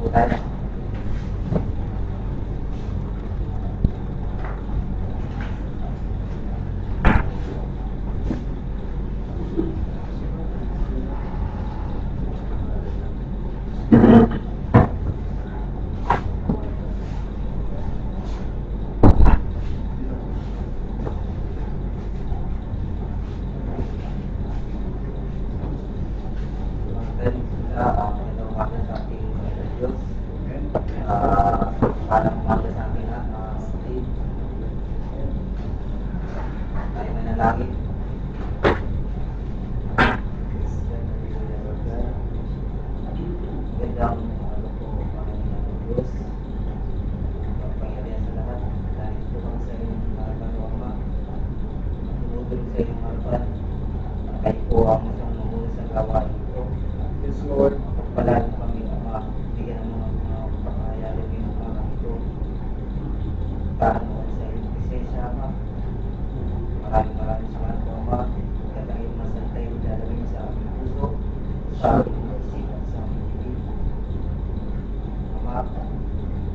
tayo.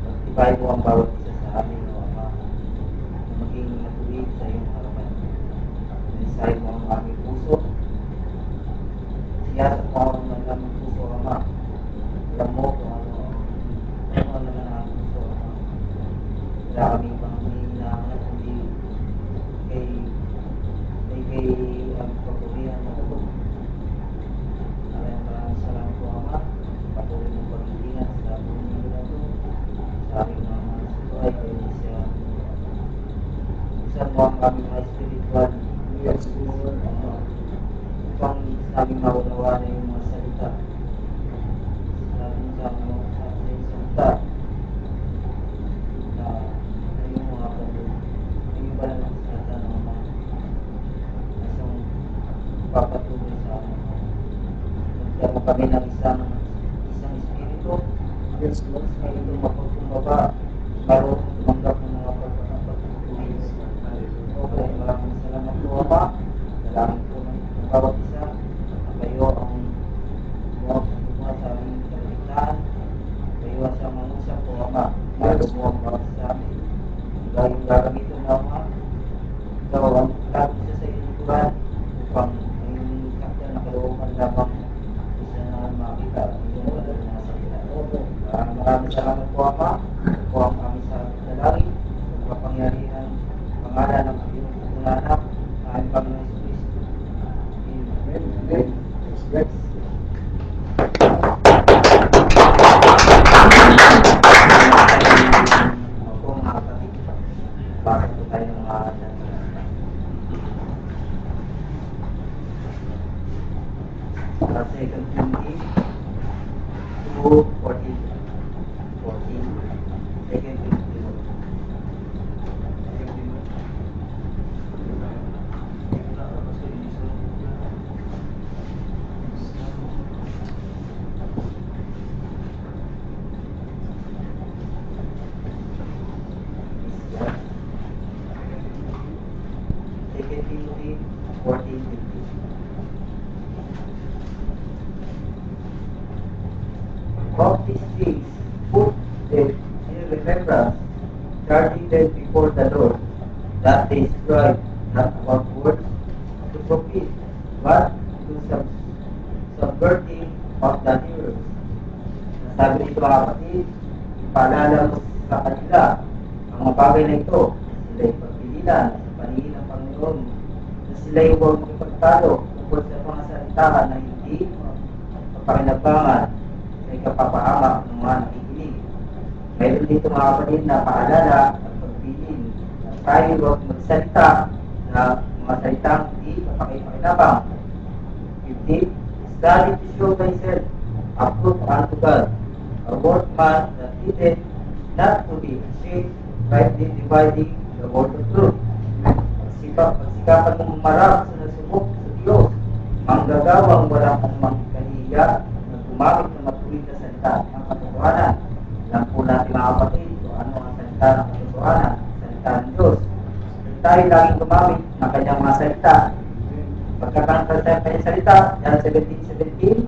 Pagtibay mo ang bawat isa sa amin, O Ama, na maging matuwid sa iyong harapan. Inisahin mo ang aming puso. Siyasat mo ang aming puso, Ama. Alam mo kung ano naman ang puso, Ama. Wala kaming panghihinahanap, hindi kay ang papurihan mo ito. Maraming salamat po, Ama. Patuloy mong pag-iingat sa buhay na ito. Sa aming mga sitway, kayo siya. Buksan mo ang aming mga spiritual. Upang sa aming maunawa na yung mga salita. Sa aming salita. Na yung mga patuloy. Yung iba na ng salita ng mga isang papatuloy sa amin. Nagkaroon kami ng isang espiritu. Espiritu mapagkumbaba. Marunong tumanggap ng mga pagpapatuloy. Okay, maraming salamat po, Ama. Salamat po ng bawat isa na kayo ang gumawa sa aming kaligtaan. Kayo ang siyang mangusap po, Ama. Lalo mo ang bawat sa amin. Dahil gagamitin mo, Ama. Ikaw ang lagi isa sa inuturan upang ngayong kapta na kalooban lamang isa na makita yung wala na sa kinalo. Maraming salamat po, Ama. Po ang aming sa dalangin ng kapangyarihan pangalan ng iyong pagkunanak na aming Panginoon Kristo. Amen. Amen. Yes. Opo, mga kapatid. Bakit po tayo ng mga sa 2 Timothy 2:14. 2 Timothy. Of these things, put them in remembrance, charging them before the Lord, that they strive not about words to profit, but to subverting of the hearers. Sabi nito, mga kapatid, ipaalala mo sa kanila ang mga bagay na ito, sila'y pagpilinan sa paningin ng Panginoon, na sila'y huwag ipagtalo tungkol sa mga salitahan na hindi mapakinabangan kapapahamak ng mga nakikinig. Mayroon dito mga kapatid na paalala at pagpilin na tayo huwag magsalita na mga salitang hindi mapakinabang. 15. Study to show thyself approved unto God, a workman that needed not to be ashamed, rightly dividing the word of truth. Pagsikapan mong marap sa nasubok sa Diyos, manggagawang walang kahiya na gumamit ng matuwid na salita ng katotohanan. Alam po natin mga kapatid kung ano ang salita ng katotohanan, salita ng Diyos. Tayo laging gumamit ng kanyang mga salita. Pagkakanta sa kanyang salita, John 17:17,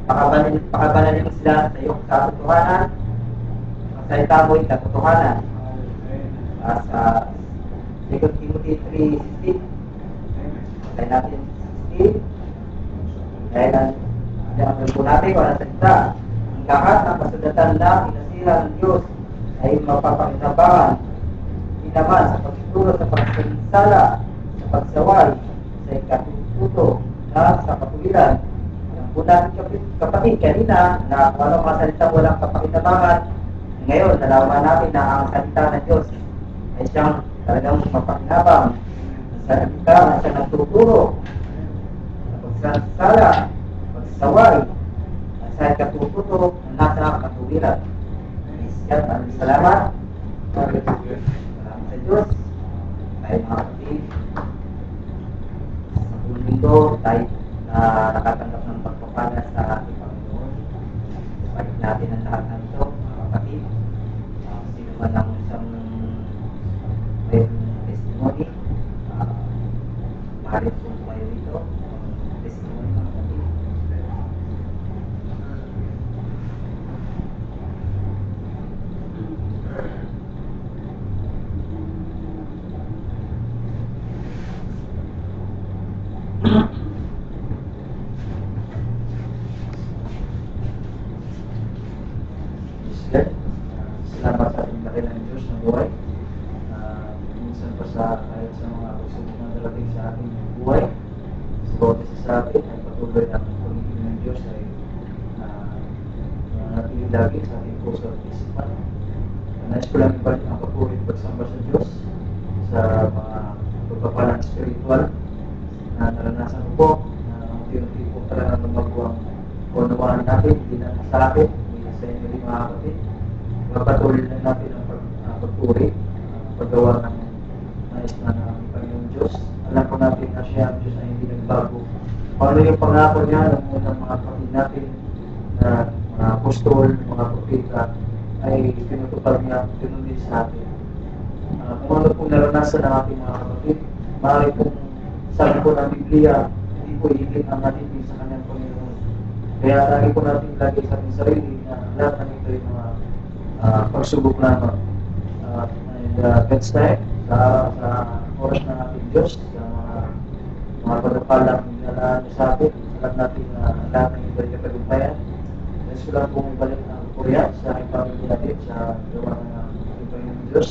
pakabanalin mo sila sa iyong katotohanan. Ang salita mo'y katotohanan. Sa 2 Timothy 3:16. Kaya natin 16. Kaya ang po natin kung anong salita. Ang lahat ng kasulatan na pinasira ng Diyos ay mapapakinabangan. Hindi naman sa pagtuturo sa pagsansala, sa pagsaway, sa ikatututo, na sa katuwiran. Alam po natin kapatid kanina na kung anong mga salita walang kapakinabangan. Ngayon, nalaman natin na ang salita ng Diyos ay siyang talagang mapakinabang. Sa salita na siyang nagtuturo sa pagsansala, pagsaway, sa katututo na nasa katuwiran. Maraming salamat. Salamat sa Diyos. Tayo mga kapatid. Sa buong mundo, tayo na nakatanggap ng pagpapala sa ating Panginoon. Balik natin ang lahat ng ito, mga kapatid. Sino man ang isang may testimony, mahalin po kayo dito. Testimony, mga kapatid. Salamat sa ating laki ng Diyos ng buhay. Minsan pa kahit sa mga pagsubok na darating sa ating buhay, sa bawat isa sa atin ay patuloy ang pagiging ng Diyos ay nanatili lagi sa ating puso at isipan. Nais ko lang ibalik ang papuri at pagsamba sa Diyos sa mga pagpapalang spiritual na naranasan ko po, na unti-unti po talaga lumago ang unawaan natin, hindi na sa akin, hindi sa inyo rin mga kapatid. Patuloy na natin ang pagpuri, paggawa ng nais na ng Panginoon Diyos. Alam ko natin na siya ang Diyos na hindi nagbago. Paano yung pangako niya ng unang mga kapatid natin na mga apostol, mga propeta ay tinutupad niya, tinundin sa atin. Kung ano pong naranasan ng ating mga kapatid, maaari pong sabi po ng Biblia, hindi po ihigit ang natin sa kanyang Panginoon. Kaya lagi po natin lagi sa ating sarili na lahat ng ito ay mga pagsubok lamang. And that's time, sa oras ng ating Diyos, sa mga pagpapalang nilalaan sa atin, alam natin na lahat ng ito ay katagumpayan. Gusto lang pong ibalik ang Korea sa aking pamilya natin, sa gawa ng ating Panginoon Diyos.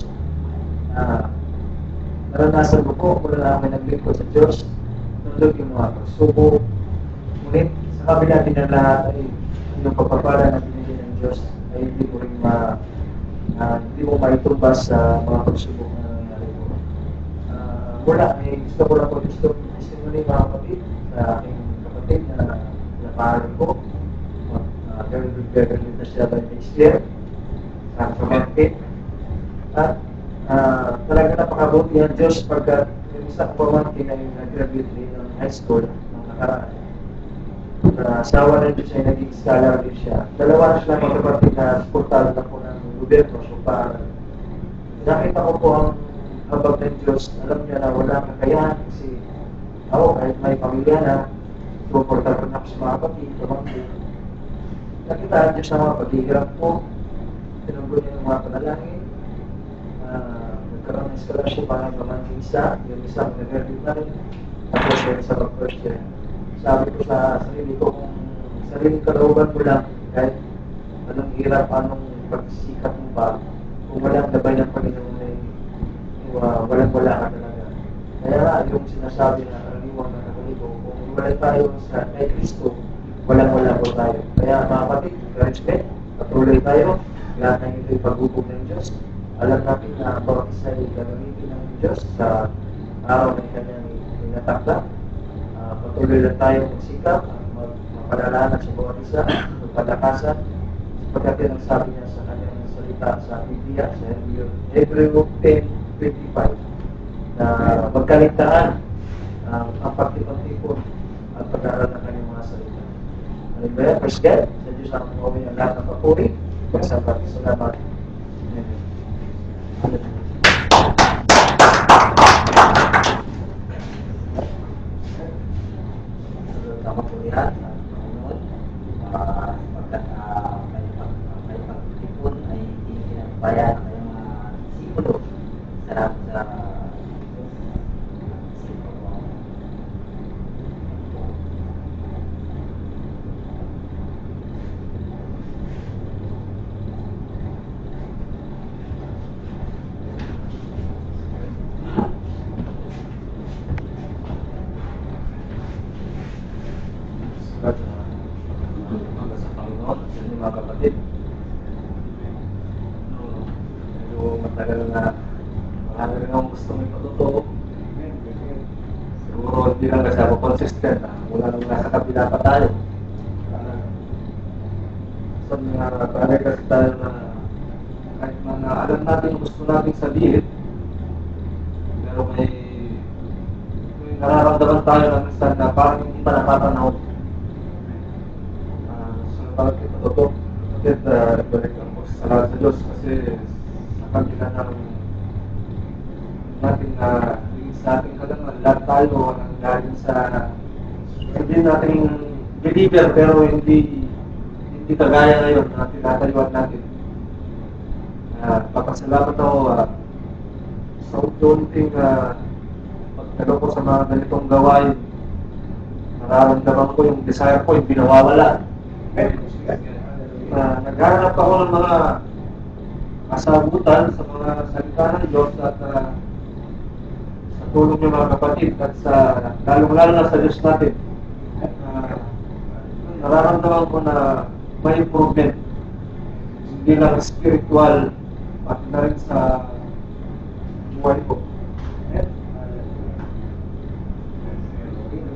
Naranasan ko po, mula na kami naglingkod sa Diyos, nandun yung mga pagsubok. Ngunit, sa kabila din ng lahat ay yung pagpapala na binigay ng Diyos ay hindi ko rin hindi mo maitumbas sa mga pagsubok na nangyari ko. Wala, gusto ko lang po testimony mga kapatid sa aking kapatid na napahalan ko. Very good na siya by next year sa kapatid. At talaga napakabuti ang Diyos pagkat yung isang pamangkin na yung nag-graduate din ng high school ng nakaraan. Asawa na Diyos ay naging scholar din siya. Dalawa na sila magkapatid na supportado na po ng gobyerno. So nakita ko po ang habag ng Diyos. Alam niya na wala kakayahan kasi ako kahit may pamilya na supportado na ako sa mga kapatid, pamangkin. Nakita ang Diyos na mga paghihirap po. Tinunggo niya ng mga panalangin. Nagkaroon ng scholarship para pamangkin isa. Yung isa mag-graduate na rin. Tapos yung isa mag-first year. Sabi ko sa sarili ko, kung sariling kalooban mo lang, kahit anong hirap, anong pagsisikap mo pa, kung walang gabay ng Panginoon ay walang-wala ka talaga. Kaya yung sinasabi na karaniwang na Katoliko, kung wala tayo sa kay Kristo, walang-wala po tayo. Kaya mga kapatid, respect, patuloy tayo, lahat ng ito'y pagbubog ng Diyos. Alam natin na ang bawat isa ay gagamitin ng Diyos sa araw na kanyang inatakda. Patuloy lang tayo magsikap, magpadalanan sa bawat isa, magpadakasan, sapagkat yan ang sabi niya sa kanyang salita sa Biblia, sa Hebrew 10:25, na magkaligtaan ang pagtipon-tipon at pag-aaral ng kanyang mga salita. Hallelujah, praise God, sa Diyos ang mawin ang lahat ng papuri, magsabat, salamat. Amen. Tama po yan, Panginoon. bayan, ng mga disipulo. Salamat sa At mga sa Panginoon at sa inyong mga kapatid. Medyo matagal na marami rin akong gusto may patuto. Siguro hindi lang kasi ako consistent mula nung nasa kabila pa tayo. Sa mga bagay kasi tayo na kahit man na alam natin gusto natin sabihin, pero may nararamdaman tayo na minsan na parang hindi pa napapanahon. Bakit kita totoo? Bakit nagbalik ang salamat sa Diyos kasi sa kabila ng natin na sa ating kalangan, lahat tayo ang galing sa hindi natin believer pero hindi kagaya ngayon na tinatayuan natin. Papasalamat ako sa unti-unting pagtalo ko sa mga ganitong gawain. Nararamdaman ko yung desire ko, yung pinawawala. Naghahanap ako ng mga kasagutan sa mga salita ng Diyos at sa tulong ng mga kapatid at sa lalong-lalo na sa Diyos natin. Nararamdaman ko na may improvement, hindi lang spiritual pati na rin sa buhay ko.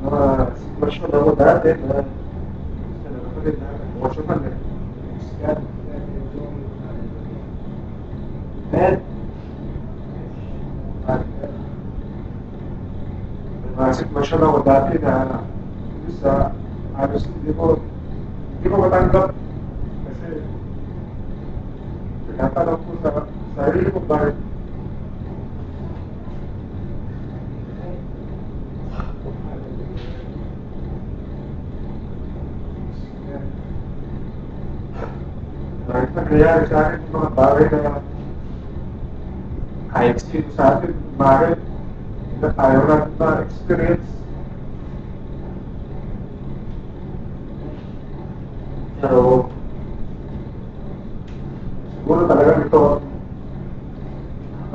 Mga sitwasyon ako dati na emotional eh. And may mga sitwasyon ako dati na sa halos hindi ko matanggap kasi tinatanong ko sa sarili ko bakit bakit nangyayari sa akin yung mga bagay na kahit sino sa atin, bakit na tayo natin na-experience. Pero siguro talagang ito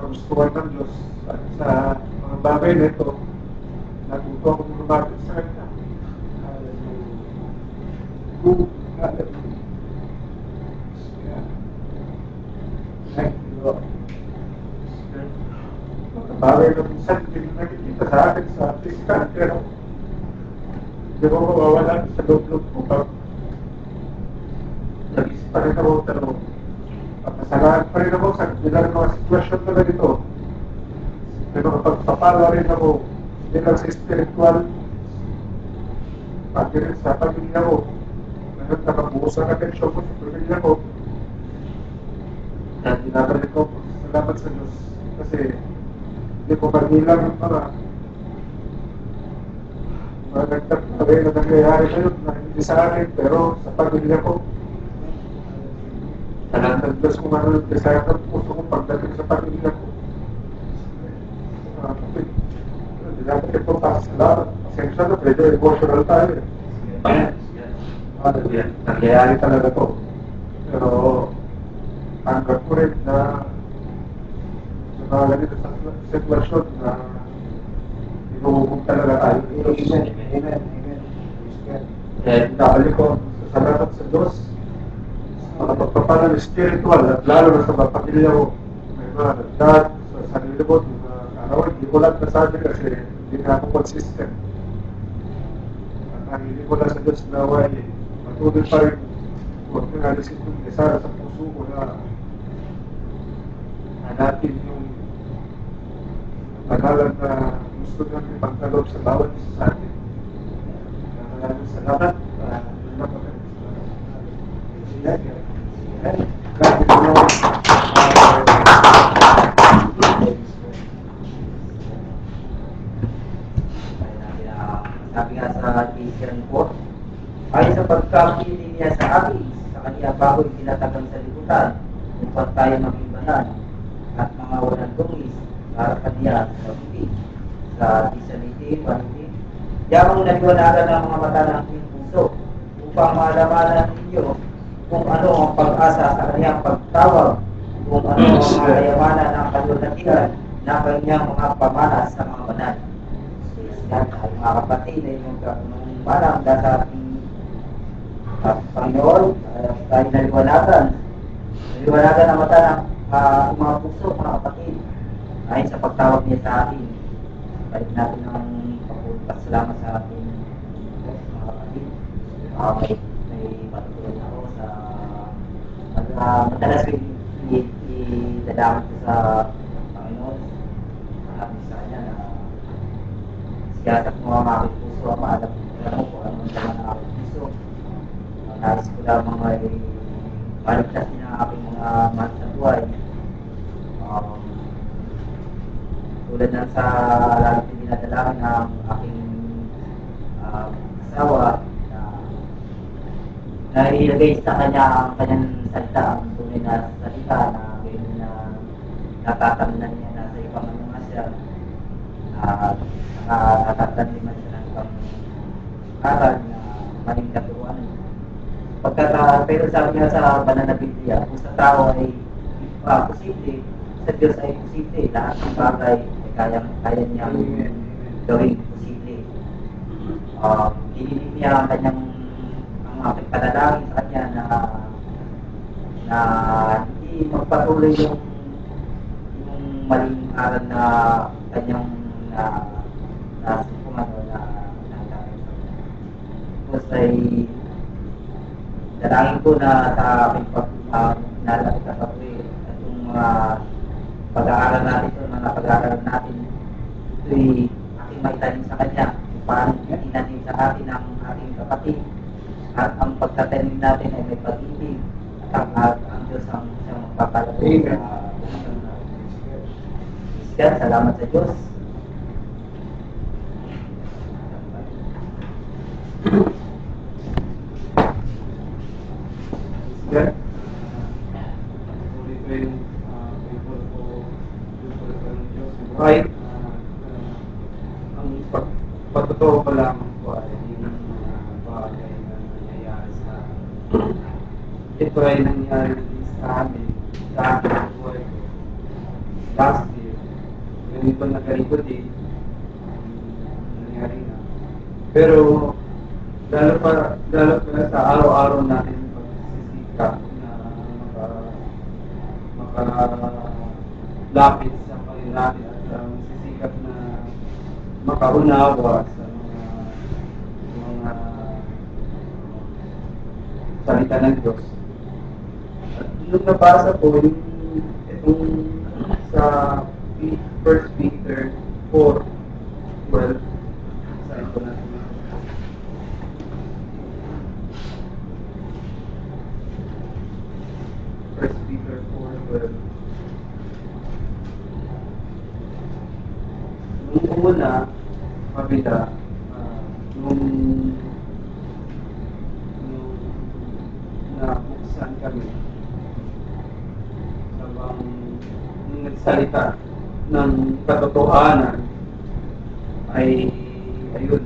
ang gustuhan ng Diyos at sa mga bagay na ito natuto ako lumapit sa Kanya. Thank you, Lord. Mga bagay na minsan hindi nakikita sa akin sa physical, pero hindi ko mawawala sa loob-loob ko pag nag-isip pa rin ako, pero papasalamat pa rin ako sa bilang mga sitwasyon na ganito. Pero kapag papala rin ako bilang sa spiritual, pati rin sa pamilya ko, ngayon nakabuhos ang atensyon ko sa pamilya ko. Kaya dinabalik ko, salamat sa Diyos. Kasi hindi ko pagnilang yung mga nagtagpagay na nangyayari ngayon na hindi sa akin, pero sa pamilya ko. Salamat sa Diyos kung ano yung desire ng puso ko pagdating sa pamilya ko. Dinabalik ko pa, salamat. Pasensya na, medyo emotional tayo eh. Nangyayari talaga to. Pero tanggap ko rin na sa mga ganito sa sitwasyon na inuhukom talaga tayo. Amen. Kaya dinabalik ko sa salamat sa Diyos sa mga pagpapalang spiritual at lalo na sa mga pamilya ko. May mga nagdad sa sarili ko, hindi ko lang nasabi kasi hindi na ako consistent. At hindi ko lang sa Diyos na matuloy pa rin huwag nang alisin yung desire sa puso ko na hanapin yung panalan na gusto namin pagkaloob sa bawat isa sa atin. Maraming salamat. Sabi nga sa Ephesians 4, ayon sa pagkapili niya sa amin, sa kanya bago itinatagang sa liputan, upang tayo maging yan at mga walang dungis para kaniya sa bibig sa disanity, paniti. Yamang naliwanagan ng mga mata ng inyong puso upang malamanan ninyo kung ano ang pag-asa sa kanyang pagtawag, kung ano ang mga kayamanan ng kalulatian na kanyang mga pamanas sa mga banal. Yan ay mga kapatid na inyong parang sa ating Panginoon, tayo naliwanagan ang mata ng mga puso, mga kapatid, ayon sa pagtawag niya sa atin. Balik natin ang pagpapasalamat sa ating mga kapatid. May patuloy ako sa madalas ko idadamit ko sa Panginoon. Sabi sa kanya na siyasak mo ang aking puso, ang maalam mo kung anong naman ang aking puso. Nais ko lamang ay baliktasin ang aking mga mahal sa buhay. Tulad na sa lalo pinadalangin ng aking asawa na ilagay sa kanya ang kanyang salita, ang tunay na salita na ngayon na natatamnan niya na sa ibang ano nga siya, natatanliman siya ng ibang aral na maling katuruan. Pero sabi nga sa banal na Biblia, kung sa tao ay posible, sa Diyos ay posible, lahat ng bagay ay kaya niyang gawing posible. Hiniling niya ang kanyang aking panalangin sa kanya na hindi magpatuloy yung maling aral na kanyang nasukuman o nangyari. Tapos ay dalangin ko na sa aking nalapit na patuloy at yung mga pag-aaral natin, mga pag-aaral natin, ito'y aking maitanim sa kanya kung paano itinanim sa atin ang ating kapatid. At ang pagtatanim natin ay may pag-ibig at ang Diyos ang siyang magpapalago sa buhay natin. Salamat sa Diyos. Ulit ko yung people ko ng Diyos. Right. Ang pagtotoo ko lang po ay yung bagay na nangyayari sa ito ay nangyari sa amin, sa aking buhay ko. Last year, ganito nakalikod nangyari na. Pero lalo pa sa araw-araw natin pagsisikap na makalapit sa Panginoon natin at magsisikap na makaunawa sa mga salita ng Diyos. At nung nabasa ko itong sa 1 Peter 4:12, saan ko natin 1 Peter 4:12. Nung una, mabila, nung nabuksan kami, sabang nung nagsalita ng katotohanan, ay ayun,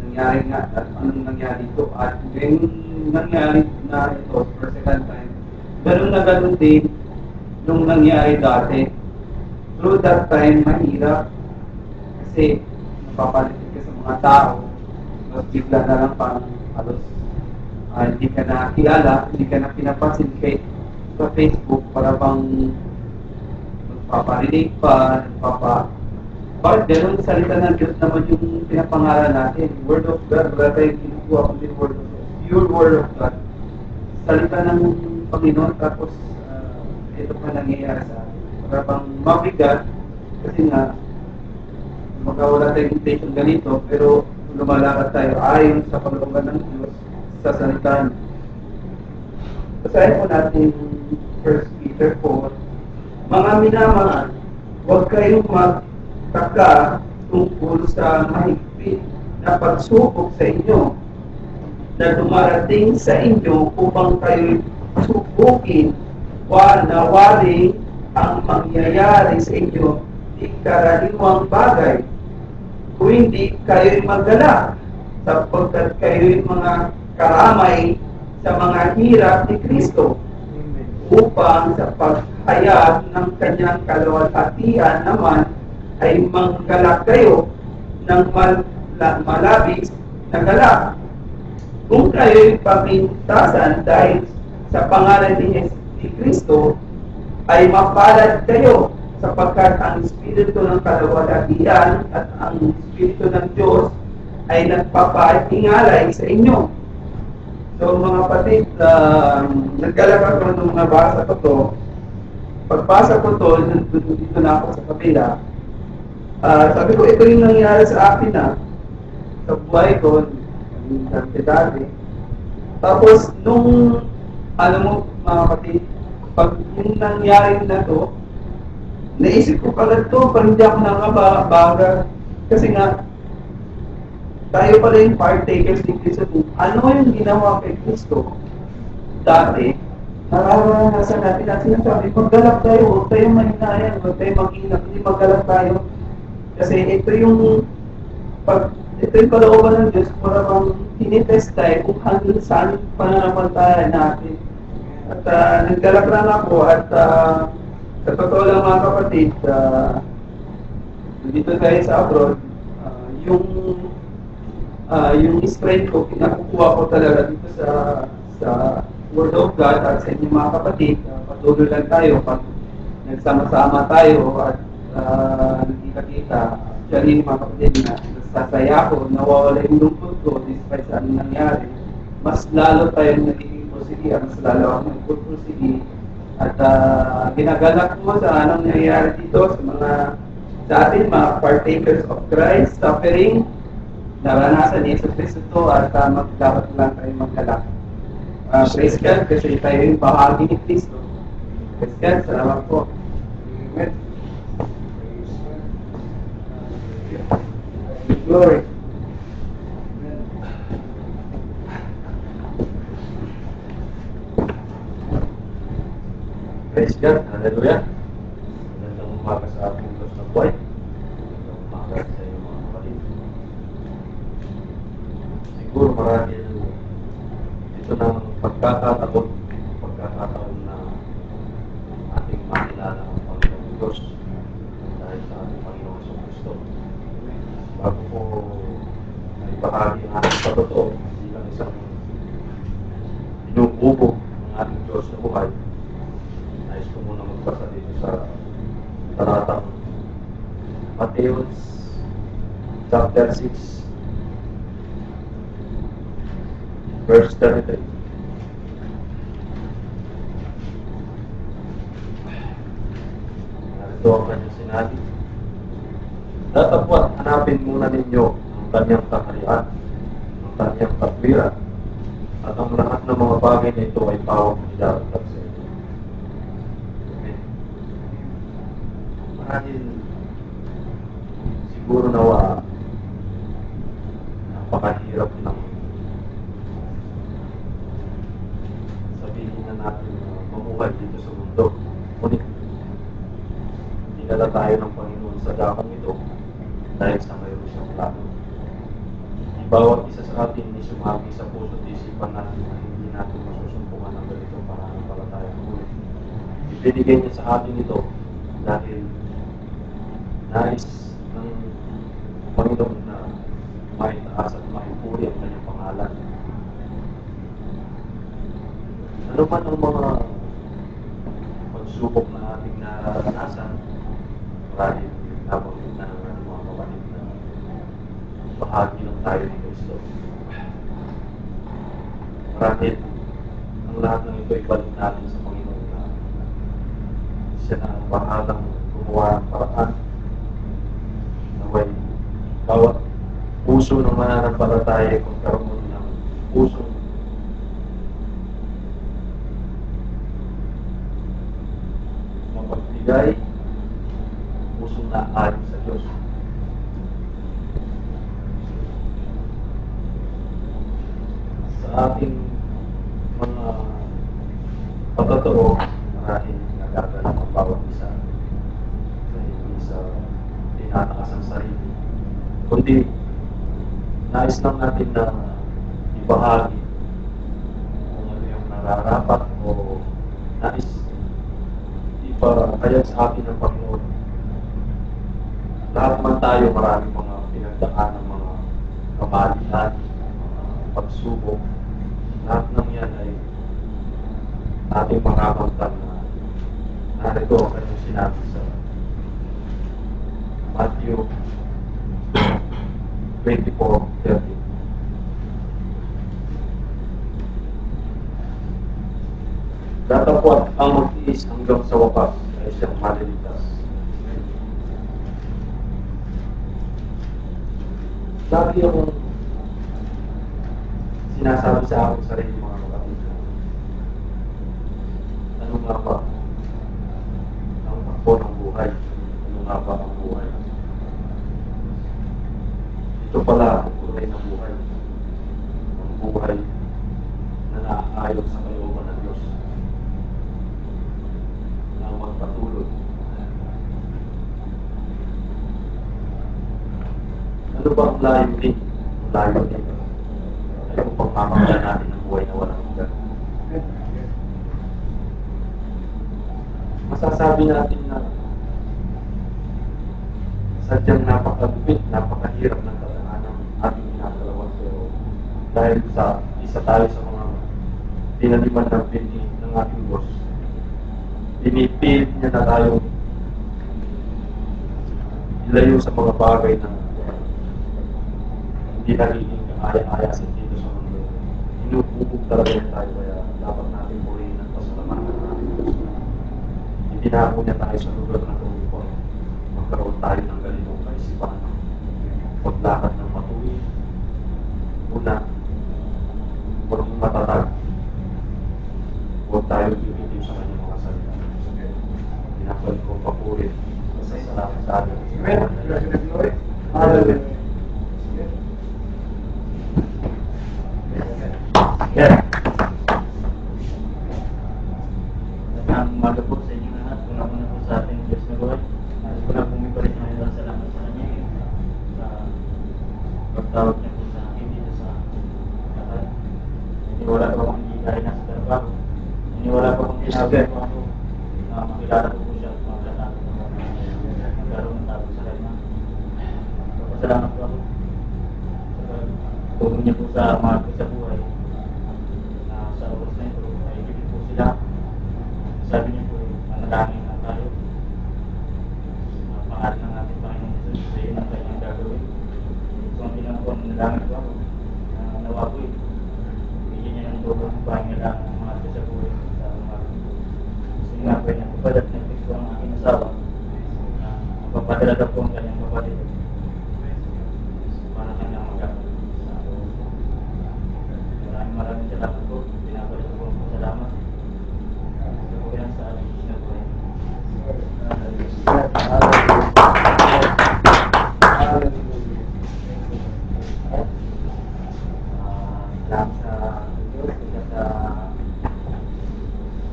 nangyari nga at anong nangyari ito. At yung nangyari na ito for second time, ganun na ganun din nung nangyari dati. Through that time, mahirap kasi napapalitin ka sa mga tao, tapos bigla na lang parang halos hindi ka na kilala, hindi ka na pinapansin kay sa Facebook para bang magpaparinig pa, bakit ganun salita ng Diyos naman yung pinapangalan natin? Word of God, wala tayong kinukuha kundi Word of God, pure Word of God, salita ng Panginoon, tapos ito pa nangyayari sa atin. Para bang mabigat kasi nga magkawala tayong intention ganito, pero lumalakad tayo ayon sa kalooban ng Diyos sa salita niya. Basahin po natin 1 Peter 4. Mga minamahal, huwag kayong magtaka tungkol sa mahigpit na pagsubok sa inyo na dumarating sa inyo upang kayo'y subukin nawari ang mangyayari sa inyo di karaniwang bagay. Kung hindi kayo'y magdala, sapagkat kayo'y mga karamay sa mga hirap ni Kristo, upang sa paghayag ng kanyang kalwalhatian naman ay manggalak kayo ng malabis na galak. Kung kayo'y pamintasan dahil sa pangalan ni Kristo, ay mapalad kayo sapagkat ang Espiritu ng kalwalhatian at ang Espiritu ng Diyos ay nagpapahingalay sa inyo. So mga kapatid, naggalak ako ng mga basa ko to. Pagpasa ko to, dito na ako sa kabila. Sabi ko, ito yung nangyari sa akin sa buhay ko, dati. Tapos, nung, mga kapatid, pag yung nangyari na to, naisip ko pala to, parang hindi ako nangabaga. Kasi nga, tayo pala yung partakers ni Kristo. Ano yung ginawa kay Kristo? Dati, nararanasan natin at sinasabi, maggalak tayo, huwag tayong mahinayan, huwag tayong mag-inap, hindi maggalak tayo. Kasi ito yung kalooban ng Diyos para bang tinitest tayo kung hanggang saan yung pananampalataya natin. At naggalak lang ako at sa totoo lang mga kapatid, dito tayo sa abroad, yung strength ko, pinakukuha ko talaga dito sa Word of God at sa inyong mga kapatid. Patuloy lang tayo pag nagsama-sama tayo at nakikita. Actually, mga kapatid, sasaya ko, nawawala yung lungkot ko despite sa anong nangyari. Mas lalo tayong nagiging prosige, mas lalo ako nagpursige. At ginagalak mo sa anong nangyayari dito sa atin, mga partakers of Christ, suffering, naranasan ni Jesus Cristo to at dapat lang tayo magkalak. Praise God kasi tayo yung bahagi ni Cristo. Praise God, salamat po. Amen. Glory. Praise God, hallelujah. Magandang umaga sa ating Diyos na buhay. Magandang umaga sa iyo mga kapatid. Siguro marahil ito ng pagkakataon na ating makilala ang Panginoong Diyos dahil sa ating Panginoong Kristo. Bago ko naibahagi ang ating patotoo, bilang isang inuubog ng ating Diyos na buhay, nais ko muna magbasa dito sa talatang Matthew chapter 6 verse 33. Narito ang kanyang sinabi, datapwat hanapin muna ninyo ang kanyang kaharian, ang kanyang katwiran, at ang lahat ng mga bagay na ito ay pawang idaragdag sa inyo. Amen. Marahil siguro nawa napakahirap ng sabihin na natin mamuhay dito sa mundo. Ngunit dinala tayo ng Panginoon sa dakong ito dahil sa mayroon siyang plano. Bawat isa sa atin ay sumagi sa puso at isipan natin na hindi natin masusumpungan ng ganitong pananampalataya ng muli. Ibinigay niya sa atin ito dahil nais ng Panginoon na maitaas at maipuri ang kanyang pangalan. Ano man ang mga pagsubok na ating nararanasan, marahil nabanggit na ng ating mga kapatid na bahagi ng tayo ni Kristo. Marahil ang lahat ng ito ibalik natin sa Panginoon na siya na ang bahalang gumawa ng paraan na way bawat puso ng mananampalataya kung karoon ng puso mapagbigay, pusong naayon sa Diyos. Sa ating mga patotoo, natin nagagala ng bawat isa sa hindi sa tinatakas ang sarili. Kundi, nais lang natin na ibahagi kung ano yung nararapat o nais ipahayag sa atin ng Panginoon. Lahat man tayo, maraming mga pinagdaan ng mga kamalian, mga pagsubok. Lahat ng yan ay ating makakamtan na narito ang kanyang sinabi sa Matthew 24:30. Datapwat ang magtiis hanggang sa wakas ay siyang maliligtas. Lagi akong sinasabi sa aking sarili, mga kapatid, ano nga ba ang takbo ng buhay? Ano nga ba ang buhay? Ito pala ang tunay na buhay. Ang buhay na naaayon sa kalooban ng Diyos. Na magpatuloy. Ano ba ang layunin? Ang layunin ay upang mamamayan natin ang buhay na walang hanggan. Masasabi natin na sadyang napakagupit, napakahirap ng tadaanan ng ating ginagalawan, pero dahil sa isa tayo sa mga pinaliman ng pinti ng ating Diyos, pinipilit niya na tayo ilayo sa mga bagay na hindi nagiging kaaya-aya sa dito sa mundo. Inububog talaga niya tayo, kaya dapat natin purihin ang pasalamatan ng ating Diyos. Itinako niya tayo sa lugar na ito upang magkaroon tayo ng ganitong kaisipan. Paglakad ng matuwid. Una, maging matatag. Huwag tayo bibitiw sa kanyang mga salita. Pinapalik ko papuri sa salamat sa atin. Hallelujah. Yeah. Ang umaga po sa inyo lahat, una-una po sa ating Diyos na Lord. Nais ko lang pumipalit ng ilang salamat sa Kanya sa pagtawag niya po sa akin dito sa lahat. Iniwala ko akong hindi dahil nasa trabaho. Iniwala ko akong tinawag ko ako na makilala ko po siya at magkatapos ko magkaroon ng tawag sa Kanya. Salamat po ako sa tulong niya po sa mga ko sa buhay. Sa oras na ito ay ibig po sila. Sabi niyo po, manalangin na tayo. Pangalan ng ating Panginoon Jesus, sa iyo ang kanyang gagawin. So ang bilang po, manalangin ko ako. Nawa po eh. Bigyan niya ng tulong ng pangalan ng mga sa buhay sa mga po. Kasi nga po, napapadat ng Kristo ang aking asawa. Napapadala po ang kanyang kapatid. Para kanyang magagawin. Maraming salamat po. Pinabalik po ang salamat. Ito po yan sa ating Diyos na buhay. Salamat sa Diyos. Sa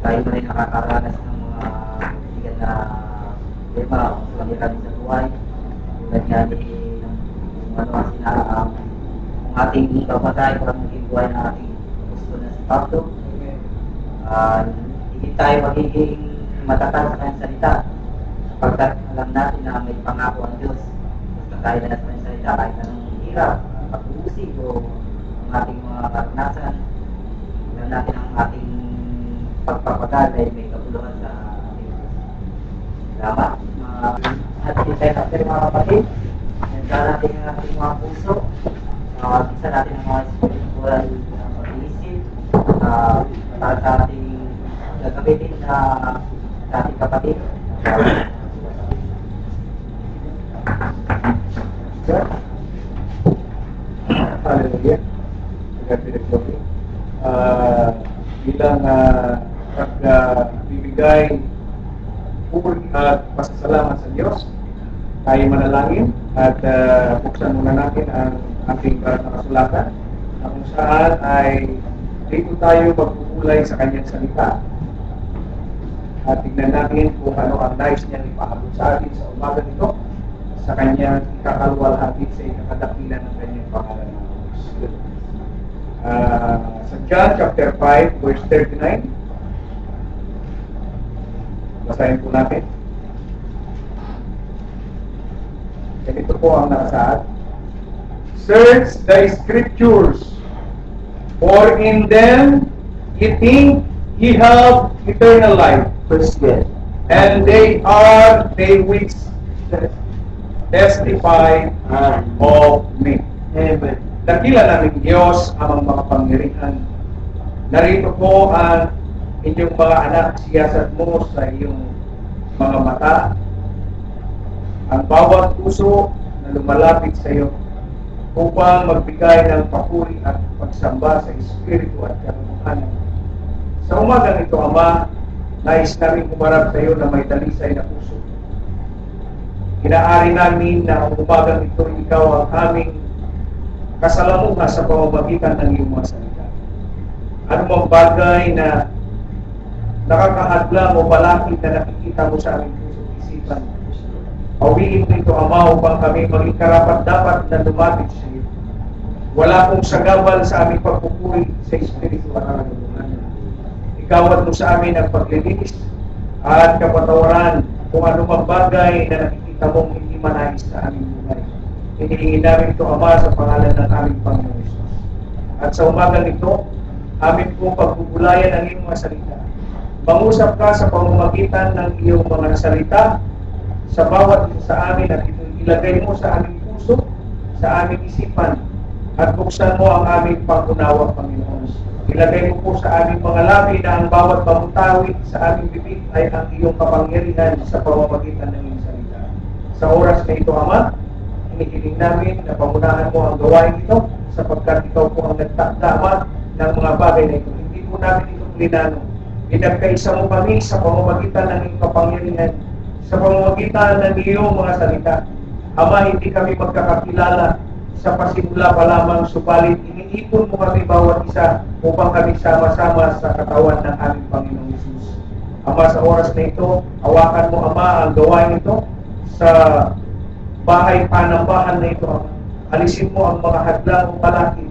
tayo na rin nakakaranas ng mga bigat na tema o sumali kami sa buhay. Tulad nga kung ano ang ating kapatay para maging buhay na ating gusto na si Pablo. Hindi tayo magiging matatag sa kanyang salita sapagkat alam natin na may pangako ang Diyos. Basta tayo na sa kanyang salita kahit anong hirap, pag-uusig o ang ating mga karanasan. Alam natin ang ating pagpapagal ay may kabuluhan sa ating Diyos. Salamat. At hintay natin mga kapatid. Hintay natin ang ating mga puso. Isa natin ang mga spiritual na pag-iisip para sa ating gagamitin na ating kapatid. Hallelujah. Bilang pagbibigay puri at pasasalamat sa Diyos, tayo manalangin at buksan muna natin ang ating nakasulatan na kung saan ay dito tayo magpupulay sa kanyang salita At tignan natin kung ano ang nais niyang ipaabot sa atin sa umaga nito sa kanyang ikakalwalhati sa ikakadakilan ng kanyang pangalan ng Diyos. Sa John chapter 5 verse 39, basahin po natin. Ganito po ang nakasaad. Search the scriptures, for in them ye think ye have eternal life. Praise God. And they are they which testify of me. Amen. Dakila namin Diyos ang mga pangyarihan. Narito po ang inyong mga anak, siyasat mo sa iyong mga mata. Ang bawat puso na lumalapit sa iyo upang magbigay ng papuri at pagsamba sa Espiritu at katotohanan. Sa umagang ito, Ama, nais namin kumarap sa iyo na may dalisay na puso. Inaari namin na ang umagang ito, ikaw ang aming kasalamuha sa pamamagitan ng iyong mga salita. Ano mang bagay na nakakahadlang o balakid na nakikita mo sa aming puso isipan, pawiin mo ito, Ama, upang kami maging karapat-dapat na lumapit sa iyo. Wala pong sagabal sa aming pagpupuri sa Espiritu at katotohanan. Ikawat mo sa amin ang paglilinis at kapatawaran kung anumang bagay na nakikita mong hindi manais sa aming buhay. Hinihingi namin ito, Ama, sa pangalan ng aming Panginoon Jesus. At sa umagang ito, amin pong pagbubulayan ang iyong mga salita. Mangusap ka sa pamamagitan ng iyong mga salita sa bawat isa sa amin at ito ilagay mo sa aming puso, sa aming isipan, at buksan mo ang aming pangunawa, Panginoon. Ilagay mo po sa aming mga labi na ang bawat pamutawid sa aming bibig ay ang iyong kapangyarihan sa pamamagitan ng iyong salita. Sa oras na ito, Ama, hinihiling namin na pamunahan mo ang gawain ito sapagkat ikaw po ang nagtakdama ng mga bagay na ito. Hindi po namin ito plinano. Pinagkaisa mo kami sa pamamagitan ng iyong kapangyarihan, sa pamamagitan ng iyong mga salita. Ama, hindi kami magkakakilala sa pasimula pa lamang, subalit iniipon mo kami bawat isa upang kami sama-sama sa katawan ng aming Panginoong Jesus. Ama, sa oras na ito, hawakan mo, Ama, ang gawain ito sa bahay panambahan na ito, Ama. Alisin mo ang mga hadlang o palakid.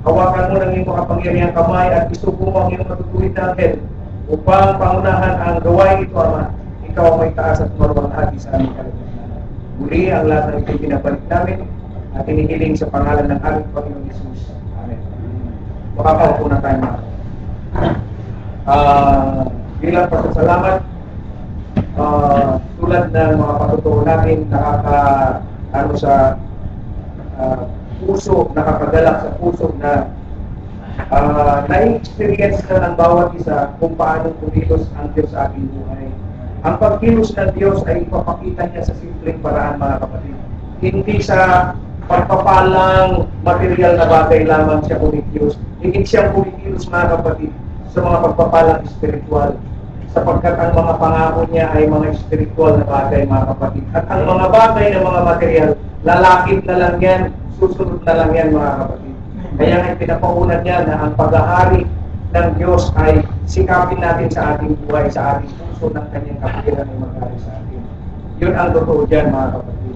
Hawakan mo ng iyong makapangyarihang kamay at isubo mo ang iyong matutuwid na anghel upang pangunahan ang gawain ito, Ama. Ikaw ang may taas at marwalhati sa aming kalagayan. Muli ang lahat ng ito pinabalik namin at hinihiling sa pangalan ng aming Panginoon Jesus. Amen. Makakaupo na tayo, mga. Bilang pasasalamat, tulad ng mga patutuo natin, sa puso, nakakagalak sa puso na na-experience na ng bawat isa kung paano kumilos ang Diyos sa ating buhay. Ang pagkilos ng Diyos ay ipapakita niya sa simpleng paraan, mga kapatid. Hindi sa pagpapalang material na bagay lamang siya kumikilos. Higit siyang kumikilos, mga kapatid, sa mga pagpapalang spiritual. Sapagkat ang mga pangako niya ay mga spiritual na bagay, mga kapatid. At ang mga bagay na mga material, lalakit na lang yan, susunod na lang yan, mga kapatid. Kaya nga pinapaunan niya na ang paghahari ng Diyos ay sikapin natin sa ating buhay, sa ating puso ng kanyang kapigilan ay maghari sa atin. Yun ang totoo dyan, mga kapatid.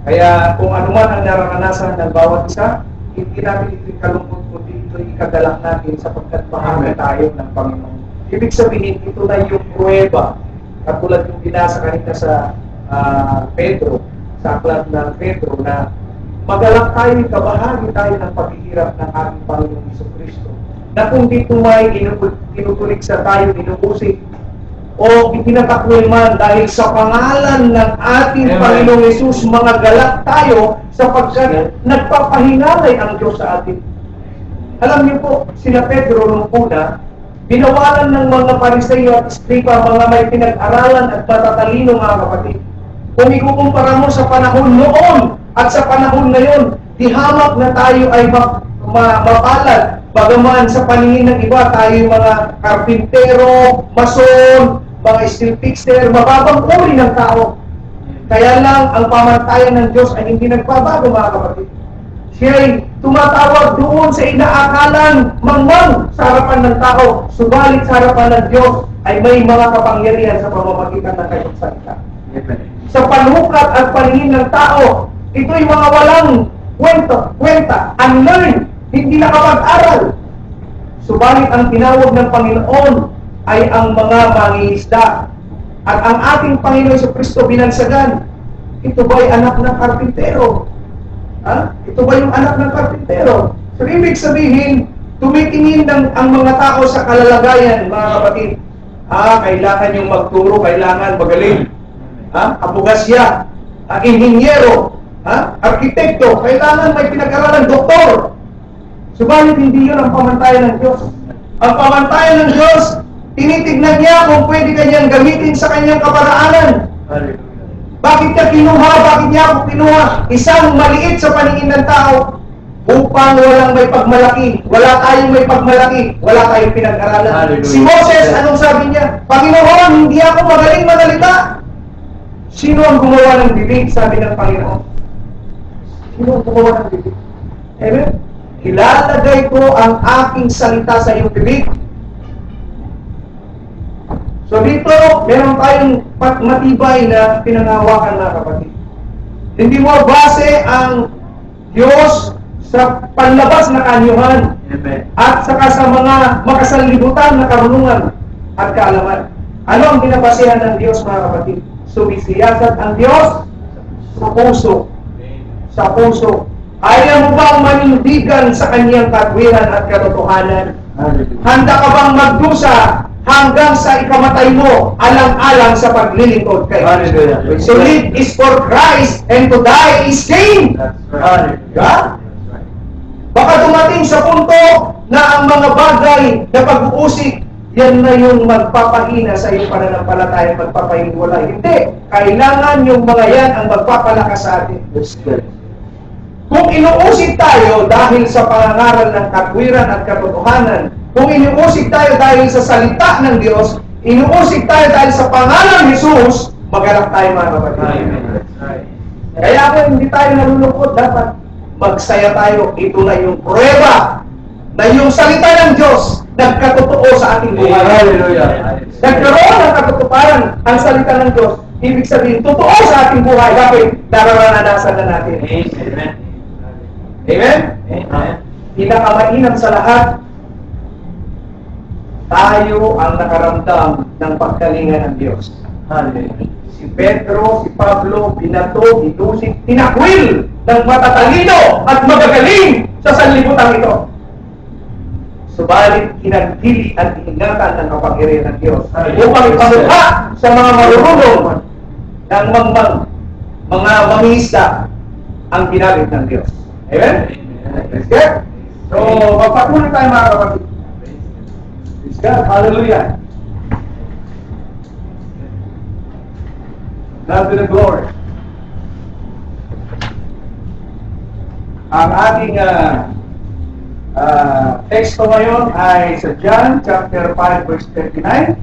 Kaya kung anuman ang naranasan ng bawat isa, hindi natin ito kalungkot, kundi ito ikagalak natin sapagkat mahanga tayo ng Panginoon. Ibig sabihin, ito na yung pruweba, katulad yung binasa kanina sa Pedro, sa aklat ng Pedro, na magalak tayo, kabahagi tayo ng paghihirap ng ating Panginoong Jesucristo. Na kung dito may tinutulig sa tayo, inubusik, o itinatakwil man dahil sa pangalan ng ating Panginoong Yesus, mga galak tayo sapagkat nagpapahingalay ang Diyos sa atin. Alam niyo po, sila Pedro nung una, binawalan ng mga Pariseo at Iskriba, mga may pinag-aralan at matatalino, mga kapatid. Kung ikukumpara mo sa panahon noon at sa panahon ngayon, di hamak na tayo ay mapalad. Bagaman sa paningin ng iba, tayo mga karpintero, mason, mga steel fixer, mababang uri ng tao. Kaya lang, ang pamantayan ng Diyos ay hindi nagbabago, mga kapatid. Siya'y tumatawag doon sa inaakalang mangmang sa harapan ng tao, subalit sa harapan ng Diyos ay may mga kapangyarihan sa pamamagitan ng kanyang salita. Sa panhukat at paningin ng tao, ito'y mga walang kwenta, unlearned, hindi nakapag-aral. Subalit ang tinawag ng Panginoon ay ang mga mangingisda. At ang ating Panginoon sa Kristo binansagan, ito ba'y anak ng karpintero? Ha? Ito ba yung anak ng karpintero? So, ibig sabihin, tumitingin ang mga tao sa kalalagayan, mga kapatid. Kailangan yung magturo, kailangan magaling. Abogasya, inhinyero, arkitekto, kailangan may pinag-aralan, doktor. Subalit hindi yun ang pamantayan ng Diyos. Ang pamantayan ng Diyos, tinitignan niya kung pwede kanyang gamitin sa kanyang kaparaanan. Bakit niya kinuha? Bakit niya ako kinuha? Isang maliit sa paningin ng tao upang walang may pagmalaki. Wala tayong may pagmalaki. Wala tayong pinag-aralan. Si Moses, anong sabi niya? Panginoon, hindi ako magaling manalita. Sino ang gumawa ng bibig? Sabi ng Panginoon. Sino ang gumawa ng bibig? Amen? Ilalagay ko ang aking salita sa iyong bibig. So dito, meron tayong matibay na pinangahawakan, mga kapatid. Hindi mo base ang Diyos sa panlabas na kanyuhan at saka sa mga makasanlibutan na karunungan at kaalaman. Ano ang binabasehan ng Diyos, mga kapatid? Sumisiyasat ang Diyos sa puso. Sa puso. Ayaw mo bang manindigan sa kanyang katwiran at katotohanan? Handa ka bang magdusa hanggang sa ikamatay mo alang-alang sa paglilingkod kay Christ? So live is for Christ and to die is gain. Yeah? Baka dumating sa punto na ang mga bagay na pag-uusik, yan na yung magpapahina sa iyong pananampalataya, magpapahiwalay. Hindi. Kailangan yung mga yan ang magpapalakas sa atin. Kung inuusik tayo dahil sa pangangaral ng katwiran at katotohanan, kung inuusik tayo dahil sa salita ng Diyos, inuusik tayo dahil sa pangalan ng Jesus, magalak tayo, mga kapatid. Kaya kung hindi tayo nalulungkot, dapat magsaya tayo. Ito na yung prueba na yung salita ng Diyos nagkatotoo sa ating buhay. Nagkaroon ng katotohanan ang salita ng Diyos. Ibig sabihin, totoo sa ating buhay. Bakit? Nararanasan na natin. Amen? Amen? Pinakamainam sa lahat, tayo ang nakaramdam ng pagkalinga ng Diyos. Si Pedro, si Pablo, binato, binusik, tinakwil ng matatalino at magagaling sa sanlibutan ito. Subalit, kinagdili at iingatan ng kapangyarihan ng Diyos upang ipamukha sa mga marurunong ng mga mangingisda ang ginamit ng Diyos. Amen? Praise God. So, magpatuloy tayo, mga kapatid. Praise God. Hallelujah. God be the glory. Ang ating teksto ngayon ay sa John chapter 5 verse 39.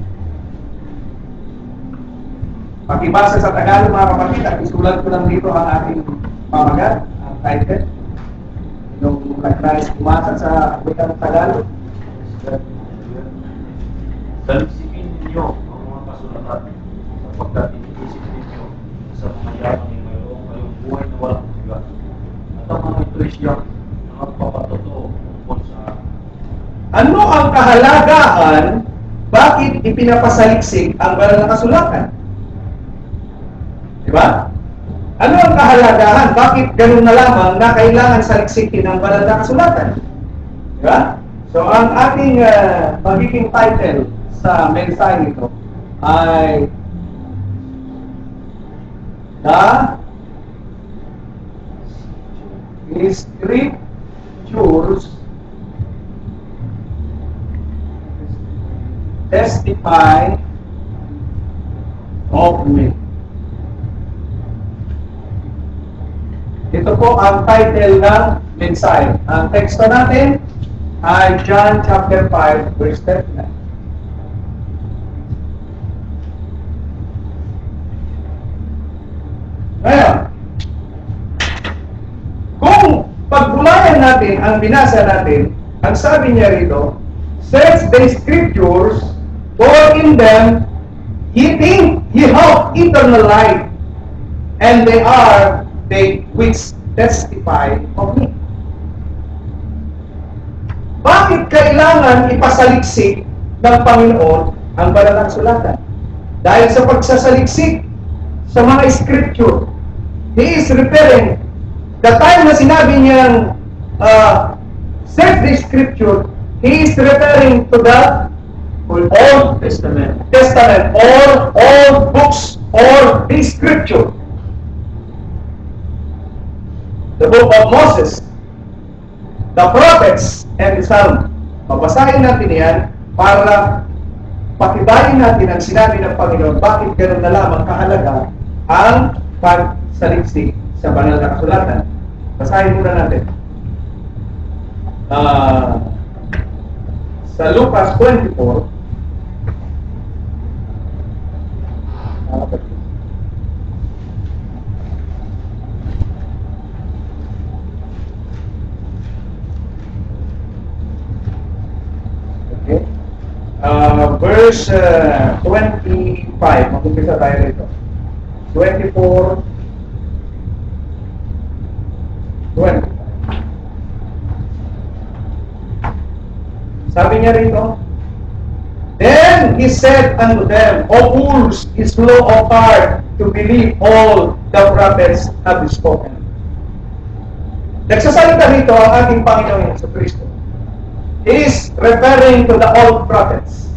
Pakibasa sa Tagalog, mga kapatid, at isulat ko lang dito ang ating pamagat, ang title. Nung nag-nais kumasa sa wikang Tagalog. Dalisipin ninyo ang mga kasulatan sapagkat iniisip ninyo sa mga yamang ay mayroong kayong buhay na walang hanggan. At ang mga ito ay siyang nagpapatotoo tungkol sa akin. Ano ang kahalagahan? Bakit ipinapasaliksik ang banal na kasulatan? Diba? Ano ang kahalagahan? Bakit ganun na lamang na kailangan saliksikin ang banal na kasulatan? Diba? So, ang ating magiging title sa mensahe nito ay The Scriptures Testify of Me. Ito po ang title ng mensahe. Ang teksto natin ay John chapter 5 verse 39. Ngayon, kung pagmula natin, ang binasa natin, ang sabi niya rito, search the scriptures, for in them ye think ye have eternal life, and they are they which testify of me. Bakit kailangan ipasaliksik ng Panginoon ang banal na kasulatan? Dahil sa pagsasaliksik sa mga scripture, He is referring, the time na sinabi niyang search the scripture, He is referring to the Old Testament, all books, all the scripture. The book of Moses, the prophets, and the Psalm. Mabasahin natin yan para pakibayin natin ang sinabi ng Panginoon bakit ganoon na lamang kahalaga ang pagsaliksik sa banal na kasulatan. Basahin muna natin. Sa Lucas 24, okay. Verse 25, mag-umpisa tayo rito. 24, 20. Sabi niya rito, then he said unto them, O fools, is slow of heart to believe all the prophets have spoken. Nagsasalita rito ang ating Panginoon Jesucristo. He is referring to the old prophets.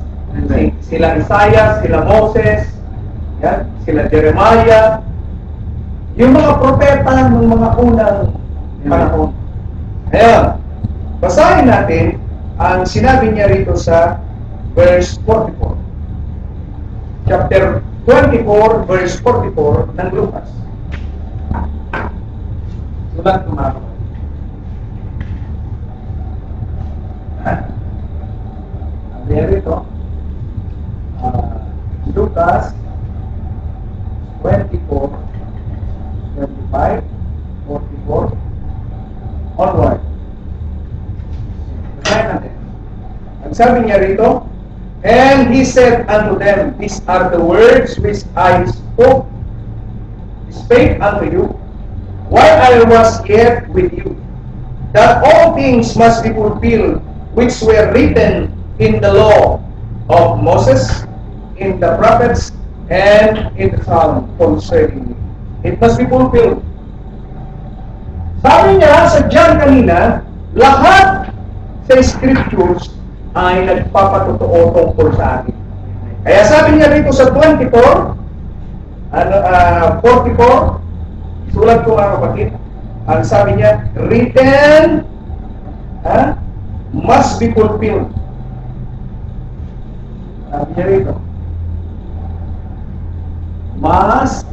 Sila Isaiah, sila Moses, yan, sila Jeremiah, yung mga propeta ng mga unang panahon. Ayan, basahin natin ang sinabi niya rito sa verse 44. Chapter 24, verse 44 ng Lucas. Sulat ko mga kapatid. Sabi niya rito, Lucas 24, 25, 44, onward. Basahin natin. Ang sabi niya rito, and he said unto them, these are the words which I spake unto you, while I was yet with you, that all things must be fulfilled, which were written in the law of Moses, in the prophets, and in the Psalm concerning me. It must be fulfilled. Sabi niya sa John kanina, lahat sa scriptures ay nagpapatotoo tungkol sa akin. Kaya sabi niya dito sa 44, 44, sulat ko mga kapatid, ang sabi niya, written, must be fulfilled. Sabi niya rito, must